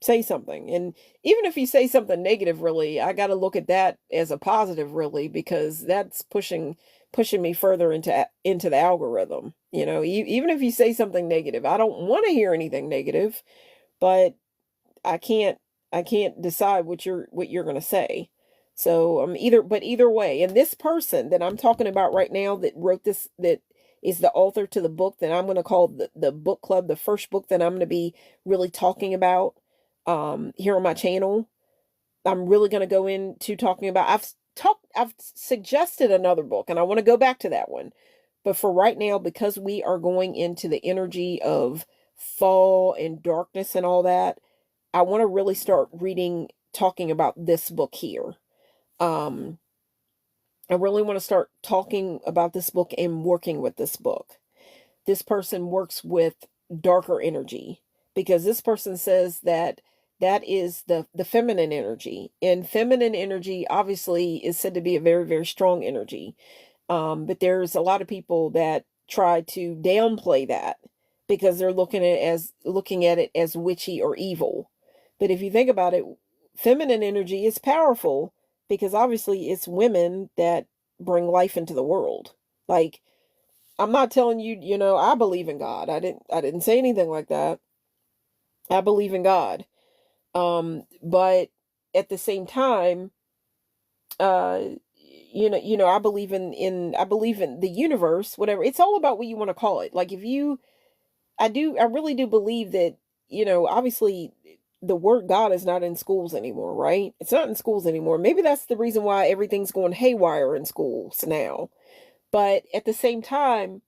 say something. And even if you say something negative, really, I got to look at that as a positive, really, because that's pushing me further into the algorithm. Even if you say something negative, I don't want to hear anything negative, but I can't I can't decide what you're going to say. So either way, and this person that I'm talking about right now that wrote this, that is the author to the book that I'm going to call the book club, the first book that I'm going to be really talking about here on my channel. I'm really going to go into talking about, I've suggested another book and I want to go back to that one. But for right now, because we are going into the energy of fall and darkness and all that, I want to really start talking about this book here. Um, I really want to start talking about this book and working with this book. This person works with darker energy because this person says that that is the feminine energy, and feminine energy obviously is said to be a very, very strong energy. But there's a lot of people that try to downplay that because they're looking at it as witchy or evil. But if you think about it, feminine energy is powerful because obviously it's women that bring life into the world. Like, I'm not telling you, I believe in God. I didn't say anything like that. I believe in God. But at the same time, uh I believe in the universe, whatever. It's all about what you want to call it. Like, I really do believe that, obviously the word God is not in schools anymore, right? It's not in schools anymore. Maybe that's the reason why everything's going haywire in schools now. But at the same time,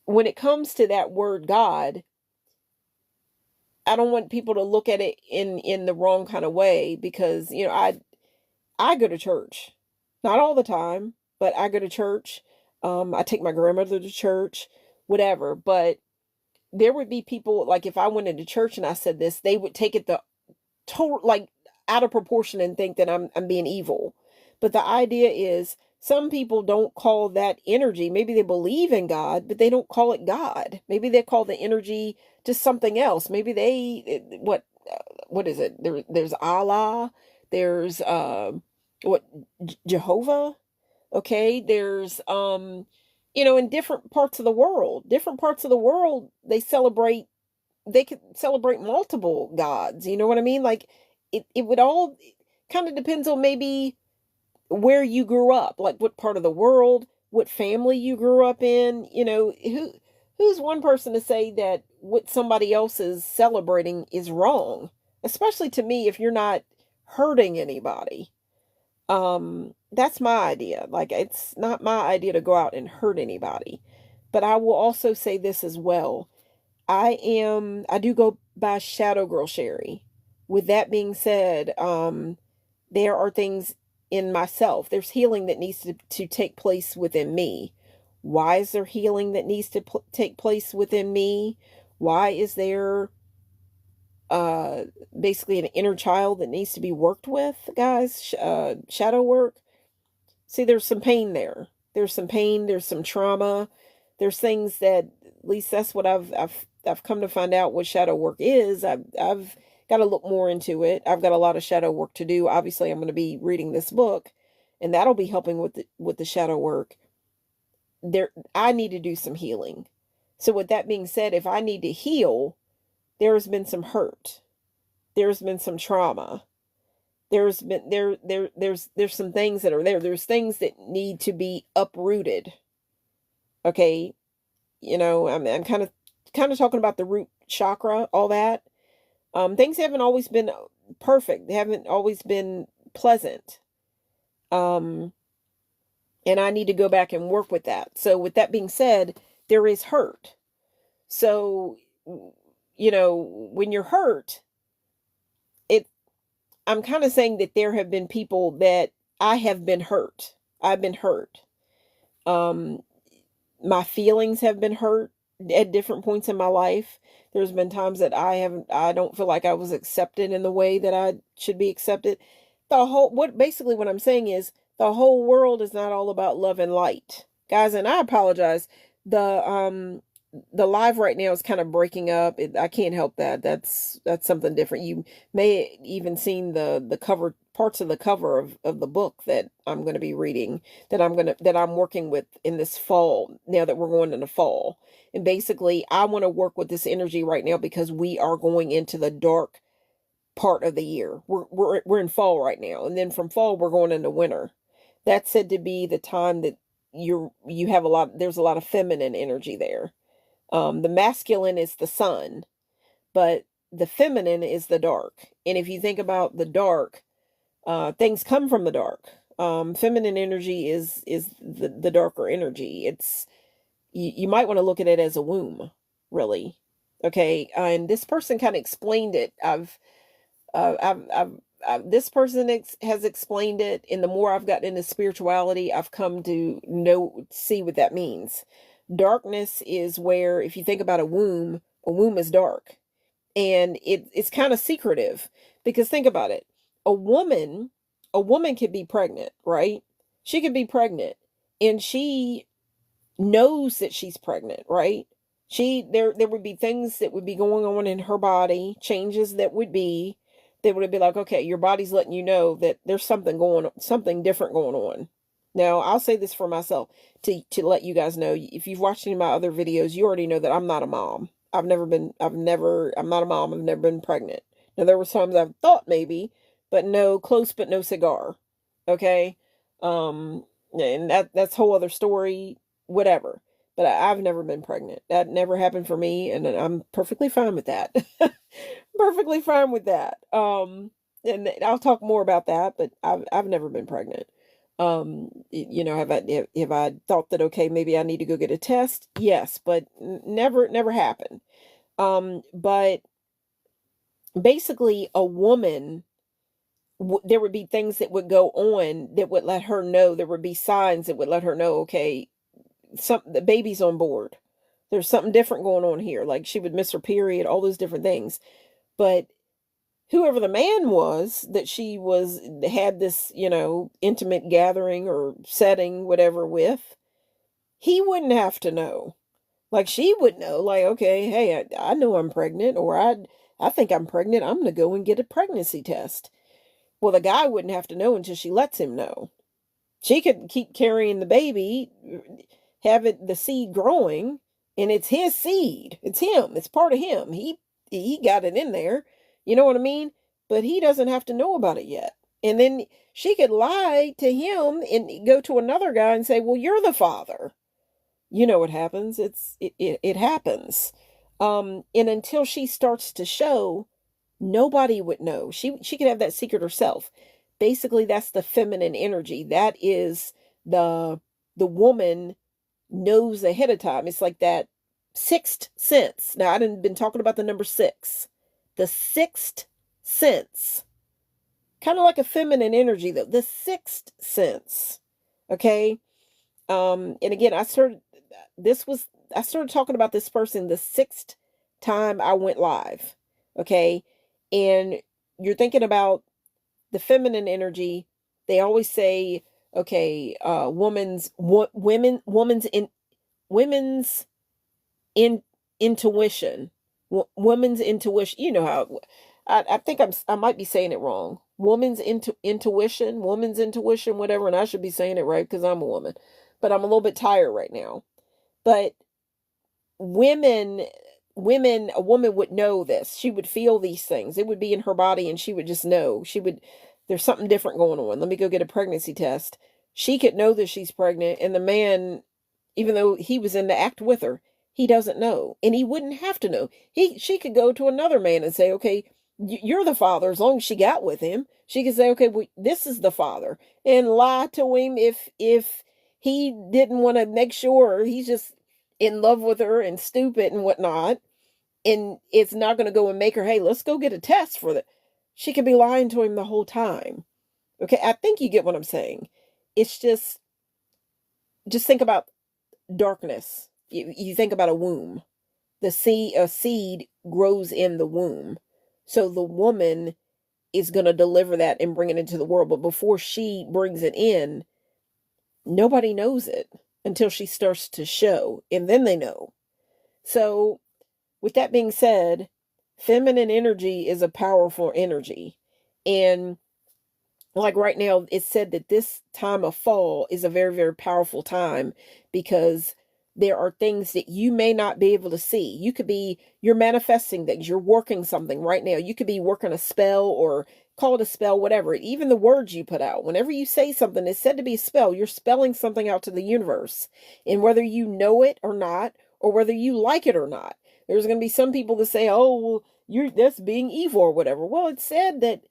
when it comes to that word God, I don't want people to look at it in the wrong kind of way because, I go to church. Not all the time, but I go to church. I take my grandmother to church, whatever. But there would be people, like, if I went into church and I said this, they would take it the total, like, out of proportion and think that I'm being evil. But the idea is some people don't call that energy. Maybe they believe in God, but they don't call it God. Maybe they call the energy just something else. Maybe what is it? There's Allah. There's what Jehovah. Okay, there's in different parts of the world, they could celebrate multiple gods. You know what I mean? Like, it would all kind of depends on maybe where you grew up, like what part of the world, what family you grew up in. Who's one person to say that what somebody else is celebrating is wrong? Especially to me, if you're not hurting anybody. That's my idea. Like, it's not my idea to go out and hurt anybody. But I will also say this as well. I do go by Shadow Girl Sherry. With that being said, there are things in myself. There's healing that needs to take place within me. Why is there healing that needs to take place within me? Why is there uh basically an inner child that needs to be worked with, guys? Shadow work. See, there's some pain there. There's some pain, there's some trauma. There's things that, at least that's what I've come to find out what shadow work is. I've got to look more into it. I've got a lot of shadow work to do. Obviously, I'm going to be reading this book, and that'll be helping with the shadow work. I need to do some healing. So with that being said, if I need to heal, there's been some hurt. There's been some trauma. There's some things that are there. There's things that need to be uprooted. Okay, I'm kind of talking about the root chakra, all that. Things haven't always been perfect. They haven't always been pleasant. And I need to go back and work with that. So with that being said, there is hurt. So, when you're hurt, I'm kind of saying that there have been people that I have been hurt. I've been hurt. Um, my feelings have been hurt at different points in my life. There's been times that I don't feel like I was accepted in the way that I should be accepted. basically what I'm saying is the whole world is not all about love and light. Guys, and I apologize. The live right now is kind of breaking up. I can't help that. That's something different. You may even seen the cover, parts of the cover of the book that I'm going to be reading, that I'm working with in this fall, now that we're going into fall. And basically I want to work with this energy right now because we are going into the dark part of the year. We're in fall right now, and then from fall we're going into winter. That's said to be the time that you have a lot. There's a lot of feminine energy there. The masculine is the sun, but the feminine is the dark. And if you think about the dark, things come from the dark. Feminine energy is the darker energy. It's you might want to look at it as a womb, really. Okay, and this person kind of explained it. This person has explained it, and the more I've gotten into spirituality, I've come to see what that means. Darkness is where, if you think about a womb is dark, and it's kind of secretive, because think about it. A woman, a woman could be pregnant, right? She could be pregnant, and she knows that she's pregnant, right? There would be things that would be going on in her body, changes that would be like, okay, your body's letting you know that there's something different going on. Now, I'll say this for myself to let you guys know. If you've watched any of my other videos, you already know that I'm not a mom. I'm not a mom. I've never been pregnant. Now, there were times I've thought maybe, but no, close, but no cigar. Okay. And that's a whole other story, whatever. But I've never been pregnant. That never happened for me, and I'm perfectly fine with that. Perfectly fine with that. And I'll talk more about that, but I've never been pregnant. Have I thought that, okay, maybe I need to go get a test? Yes, but never happened. But basically, a woman, there would be things that would go on that would let her know. There would be signs that would let her know, okay, the baby's on board. There's something different going on here. Like she would miss her period, all those different things. But whoever the man was that had this, intimate gathering or setting, whatever, with, he wouldn't have to know. Like she would know, like, okay, hey, I know I'm pregnant, or I think I'm pregnant. I'm going to go and get a pregnancy test. Well, the guy wouldn't have to know until she lets him know. She could keep carrying the baby, have the seed growing, and it's his seed. It's him. It's part of him. He got it in there. You know what I mean? But he doesn't have to know about it yet. And then she could lie to him and go to another guy and say, "Well, you're the father." You know what happens? It happens. And until she starts to show, nobody would know. She could have that secret herself. Basically, that's the feminine energy. That is the woman knows ahead of time. It's like that sixth sense. Now, I didn't been talking about the number 6. The sixth sense. Kind of like a feminine energy, though. The sixth sense. Okay? And again, I started talking about this person the 6th time I went live. Okay? And you're thinking about the feminine energy. They always say, okay, women's intuition, woman's intuition. You know how I think I might be saying it wrong. Intuition, woman's intuition, whatever. And I should be saying it right because I'm a woman, but I'm a little bit tired right now. But a woman would know this. She would feel these things. It would be in her body, and she would just know. There's something different going on. Let me go get a pregnancy test. She could know that she's pregnant, and the man, even though he was in the act with her, he doesn't know, and he wouldn't have to know. She could go to another man and say, okay, you're the father. As long as she got with him, she could say, okay, well, this is the father, and lie to him if he didn't want to make sure he's just in love with her and stupid and whatnot. And it's not going to go and make her, hey, let's go get a test for that. She could be lying to him the whole time. Okay, I think you get what I'm saying. It's just think about darkness. You think about a womb. A seed grows in the womb. So the woman is going to deliver that and bring it into the world. But before she brings it in, nobody knows it until she starts to show, and then they know. So, with that being said, feminine energy is a powerful energy. And like right now, it's said that this time of fall is a very, very powerful time because there are things that you may not be able to see. You're manifesting things, you're working something right now. You could be working a spell or call it a spell, whatever. Even the words you put out, whenever you say something, it's said to be a spell. You're spelling something out to the universe. And whether you know it or not, or whether you like it or not, there's going to be some people that say, oh, well, that's being evil or whatever. Well, it's said that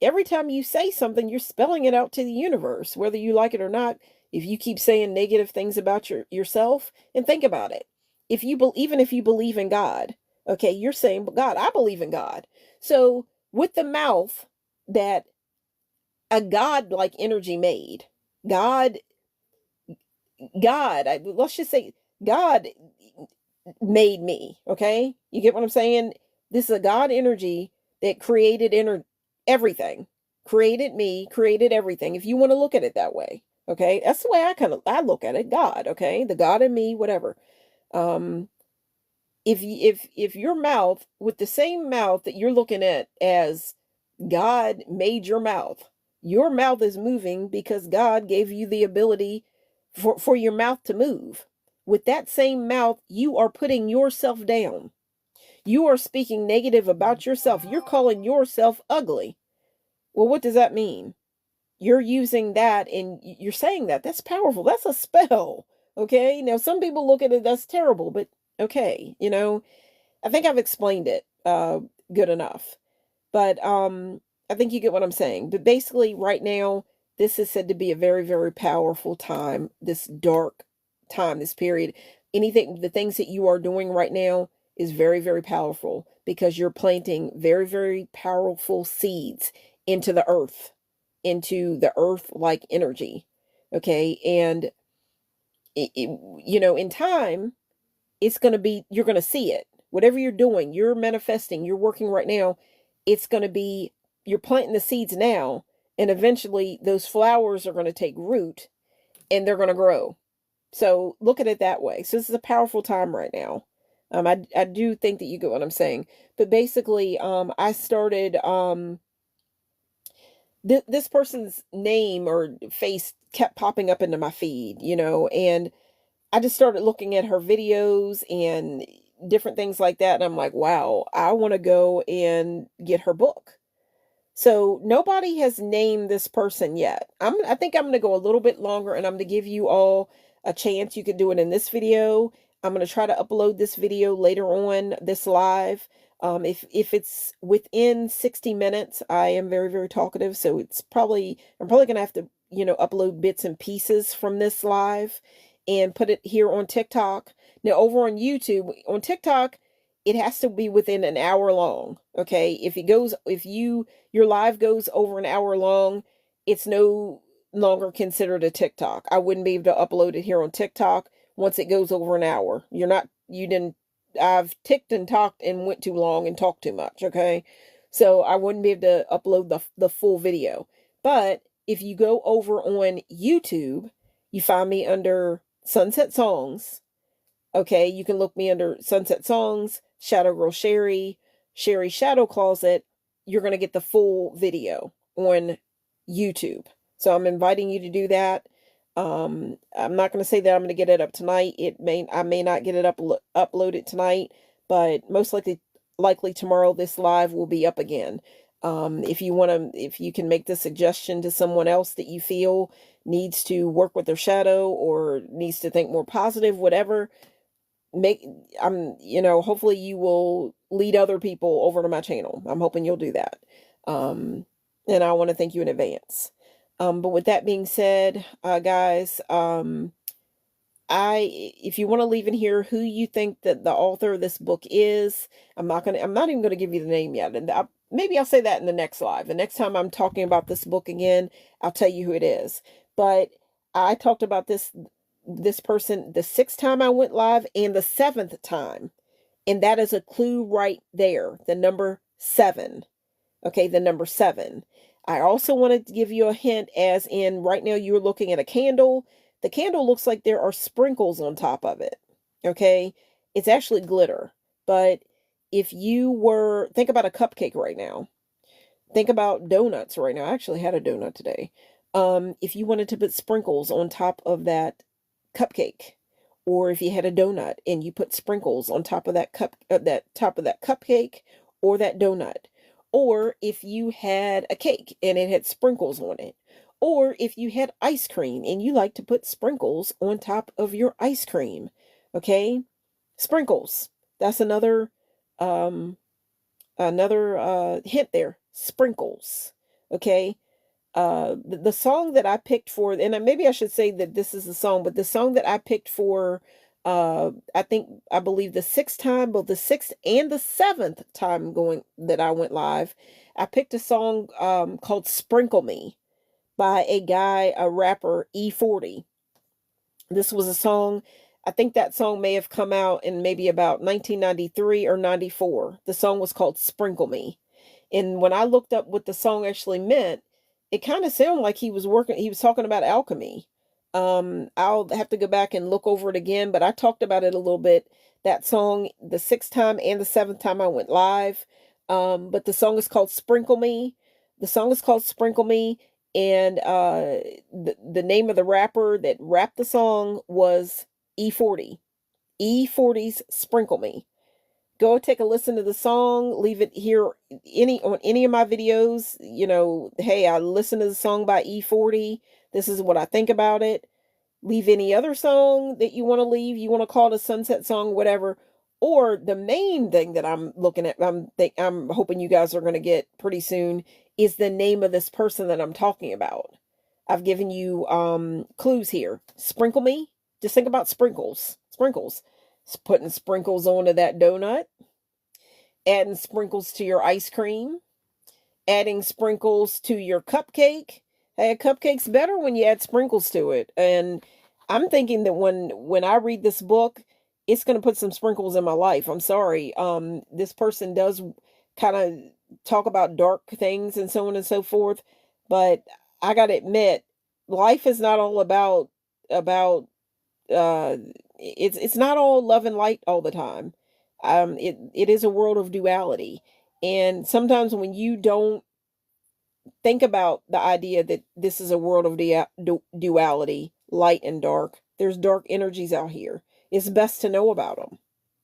every time you say something, you're spelling it out to the universe, whether you like it or not. If you keep saying negative things about yourself, and think about it. Even if you believe in God, okay, you're saying, but God, I believe in God. So with the mouth that a God-like energy made, God, let's just say God made me, okay? You get what I'm saying? This is a God energy that created everything. Created me, created everything. If you want to look at it that way, okay? That's the way I look at it. God, okay? The God in me, whatever. Um if your mouth, with the same mouth that you're looking at as God made your mouth is moving because God gave you the ability for your mouth to move. With that same mouth, you are putting yourself down. You are speaking negative about yourself. You're calling yourself ugly. Well, what does that mean? You're using that and you're saying that. That's powerful. That's a spell. Okay. Now, some people look at it, that's terrible, but okay. I think I've explained it good enough. But I think you get what I'm saying. But basically, right now, this is said to be a very, very powerful time, this dark time, this period. The things that you are doing right now is very, very powerful because you're planting very, very powerful seeds into the earth like energy. Okay. And, in time, you're going to see it. Whatever you're doing, you're manifesting, you're working right now, it's going to be, you're planting the seeds now, and eventually those flowers are going to take root and they're going to grow. So look at it that way. So this is a powerful time right now. I do think that you get what I'm saying. But basically, I started, this person's name or face kept popping up into my feed, and I just started looking at her videos and different things like that. And I'm like, wow, I want to go and get her book. So nobody has named this person yet. I think I'm going to go a little bit longer and I'm going to give you all a chance. You can do it in this video. I'm going to try to upload this video later on this live. If it's within 60 minutes, I am very, very talkative. So I'm probably going to have to, upload bits and pieces from this live and put it here on TikTok. Now over on YouTube, on TikTok, it has to be within an hour long. Okay. If your live goes over an hour long, it's no longer considered a TikTok. I wouldn't be able to upload it here on TikTok once it goes over an hour. I've ticked and talked and went too long and talked too much. Okay. So I wouldn't be able to upload the full video. But if you go over on YouTube, you find me under Sunset Songs. Okay, you can look me under Sunset Songs, Shadow Girl Sherry, Sherry Shadow Closet. You're going to get the full video on YouTube. So I'm inviting you to do that. I'm not going to say that I'm going to get it up tonight. I may not get it uploaded tonight, but most likely tomorrow this live will be up again. If you can make the suggestion to someone else that you feel needs to work with their shadow or needs to think more positive, whatever, hopefully you will lead other people over to my channel. I'm hoping you'll do that. And I want to thank you in advance. But with that being said, guys, if you want to leave in here who you think that the author of this book is, I'm not even going to give you the name yet. And maybe I'll say that in the next live. The next time I'm talking about this book again, I'll tell you who it is. But I talked about this person the 6th time I went live and the 7th time. And that is a clue right there. The number 7. Okay, the number 7. I also wanted to give you a hint, as in right now you're looking at a candle. The candle looks like there are sprinkles on top of it. Okay, it's actually glitter. But if you were, think about a cupcake right now. Think about donuts right now. I actually had a donut today. If you wanted to put sprinkles on top of that cupcake, or if you had a donut and you put sprinkles on top of that cupcake or that donut, or if you had a cake and it had sprinkles on it, or if you had ice cream and you like to put sprinkles on top of your ice cream, okay? Sprinkles. That's um another hint there. Sprinkles. Okay? The song that I picked for, and maybe I should say that this is the song, but the song that I picked for, I believe the sixth time, both the sixth and the seventh time going that I went live, I picked a song called Sprinkle Me by a rapper, E40. This was a song, I think that song may have come out in maybe about 1993 or 94. The song was called Sprinkle Me. And when I looked up what the song actually meant, it kind of sounded like he was talking about alchemy. I'll have to go back and look over it again, but I talked about it a little bit. That song, the sixth time and the seventh time I went live. But the song is called Sprinkle Me. The song is called Sprinkle Me. And the name of the rapper that rapped the song was E40. E40's Sprinkle Me. Go take a listen to the song, leave it here on any of my videos. Hey, I listened to the song by E40. This is what I think about it. Leave any other song that you want to leave. You want to call it a sunset song, whatever. Or the main thing that I'm looking at, I'm hoping you guys are going to get pretty soon, is the name of this person that I'm talking about. I've given you clues here. Sprinkle Me. Just think about sprinkles. Sprinkles. Putting sprinkles onto that donut, adding sprinkles to your ice cream, adding sprinkles to your cupcake. Hey, a cupcake's better when you add sprinkles to it. And I'm thinking that when I read this book, it's going to put some sprinkles in my life. I'm sorry. This person does kind of talk about dark things and so on and so forth, but I got to admit, life is not all about it's not all love and light all the time. It is a world of duality, and sometimes when you don't think about the idea that this is a world of duality, light and dark, there's dark energies out here. It's best to know about them.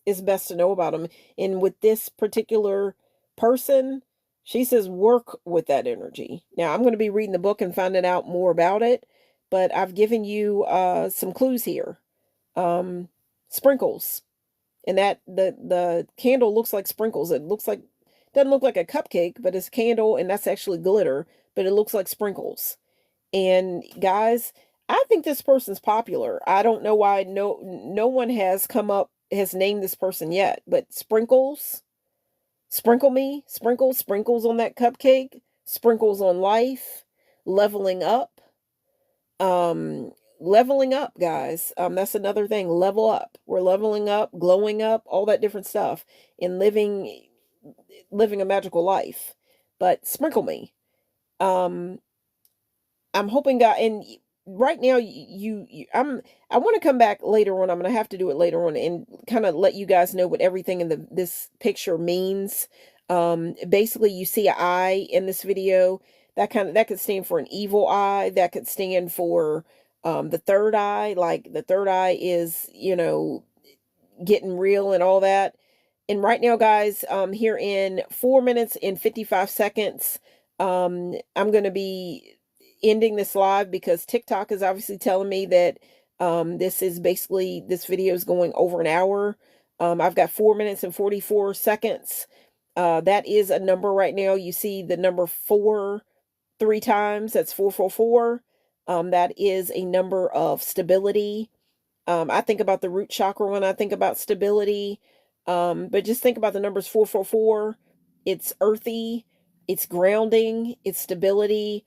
It's best to know about them. And with this particular person, she says work with that energy. Now I'm going to be reading the book and finding out more about it, but I've given you some clues here. Sprinkles, and that the candle looks like sprinkles. It doesn't look like a cupcake, but it's candle, and that's actually glitter, but it looks like sprinkles. And guys, I think this person's popular. I don't know why no one has named this person yet, but Sprinkles, Sprinkle Me, sprinkles on that cupcake, sprinkles on life, leveling up. Leveling up, guys. That's another thing. Level up. We're leveling up, glowing up, all that different stuff, and living a magical life. But Sprinkle Me. I'm hoping God, and right now I want to come back later on. I'm going to have to do it later on and kind of let you guys know what everything in this picture means. Basically you see an eye in this video. That could stand for an evil eye. That could stand for the third eye. Like the third eye is, getting real and all that. And right now, guys, here in 4 minutes and 55 seconds, I'm going to be ending this live because TikTok is obviously telling me that this video is going over an hour. I've got 4 minutes and 44 seconds. That is a number right now. You see the number 4 3 times. That's 444. That is a number of stability. I think about the root chakra when I think about stability. But just think about the numbers 444. It's earthy, it's grounding, it's stability.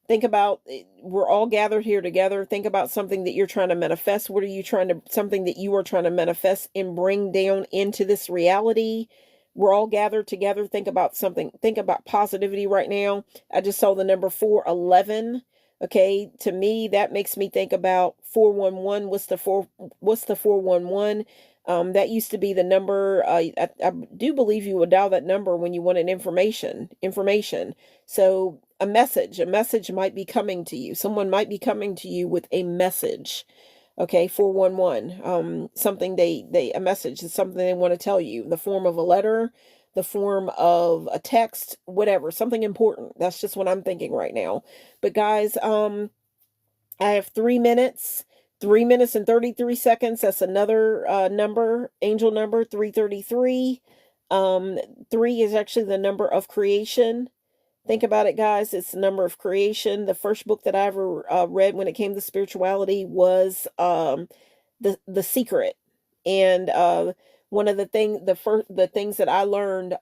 Think about, we're all gathered here together. Think about something that you're trying to manifest. Something that you are trying to manifest and bring down into this reality. we're all gathered together. Think about something. Think about positivity right now. I just saw the number 411. Okay, to me that makes me think about 411. What's the 411? That used to be the number. I do believe you would dial that number when you wanted information. So a message might be coming to you. Someone might be coming to you with a message. Okay, 411. Something a message is something they want to tell you, the form of a letter, the form of a text, whatever, something important. That's just what I'm thinking right now. But guys, I have 3 minutes. 3 minutes and 33 seconds. That's another number, angel number 333. 3 is actually the number of creation. Think about it, guys. It's the number of creation. The first book that I ever read when it came to spirituality was the Secret, and one of the things that I learned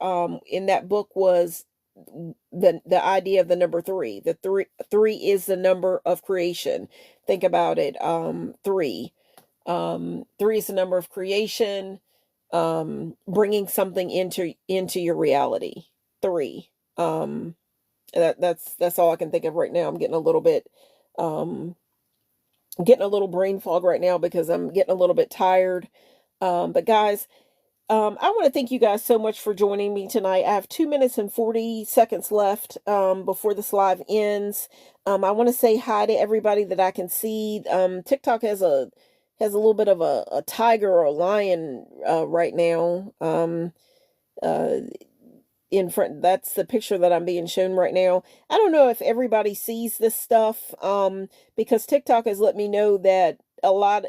in that book was the idea of the number 3. The three is the number of creation. Think about it. 3 is the number of creation, bringing something into your reality. 3. That's all I can think of right now. I'm getting a little bit getting a little brain fog right now because I'm getting a little bit tired. But guys, I want to thank you guys so much for joining me tonight. I have 2 minutes and 40 seconds left before this live ends. I want to say hi to everybody that I can see. TikTok has a little bit of a tiger or a lion right now. In front, that's the picture that I'm being shown right now. I don't know if everybody sees this stuff because TikTok has let me know that a lot,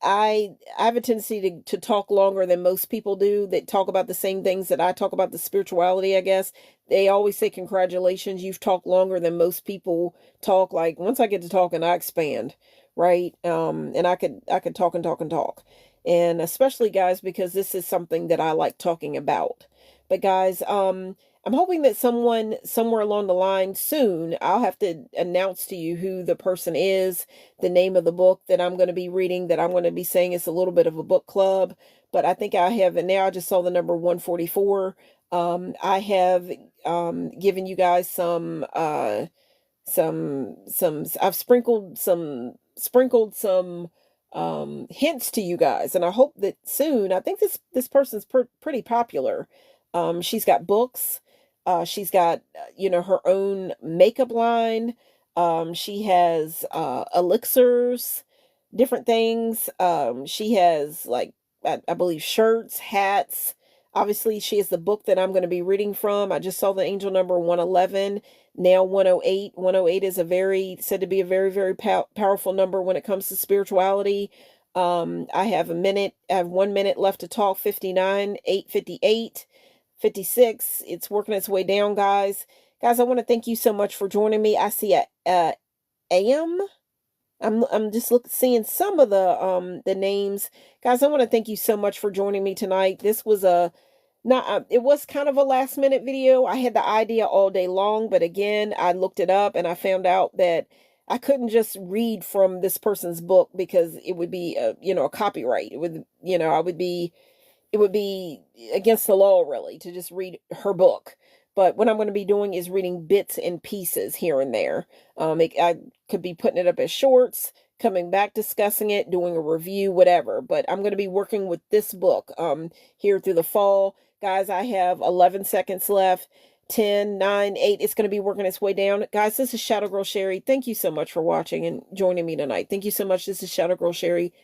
I have a tendency to talk longer than most people do that talk about the same things that I talk about, the spirituality, I guess. They always say, congratulations, you've talked longer than most people talk. Like, once I get to talking, I expand, right? And I could talk and talk and talk. And especially, guys, because this is something that I like talking about. But guys, I'm hoping that someone somewhere along the line soon, I'll have to announce to you who the person is, the name of the book that I'm going to be reading, that I'm going to be saying it's a little bit of a book club. But I think I have, and now I just saw the number 144. I have given you guys some I've sprinkled some hints to you guys, and I hope that soon. I think this person's pretty popular. She's got books. She's got, her own makeup line. She has elixirs, different things. She has, like, I believe, shirts, hats. Obviously, she has the book that I'm going to be reading from. I just saw the angel number 111, now 108. 108 is said to be a very, very powerful number when it comes to spirituality. I have 1 minute left to talk. 59, 8:58. 56. It's working its way down, guys. Guys, I want to thank you so much for joining me. I see AM. I'm just seeing some of the names. Guys, I want to thank you so much for joining me tonight. This was it was kind of a last minute video. I had the idea all day long, but again, I looked it up and I found out that I couldn't just read from this person's book because it would be a copyright. It would, it would be against the law, really, to just read her book. But what I'm going to be doing is reading bits and pieces here and there. I could be putting it up as shorts, coming back, discussing it, doing a review, whatever. But I'm going to be working with this book here through the fall. Guys, I have 11 seconds left. 10, 9, 8. It's going to be working its way down. Guys, this is Shadow Girl Sherry. Thank you so much for watching and joining me tonight. Thank you so much. This is Shadow Girl Sherry.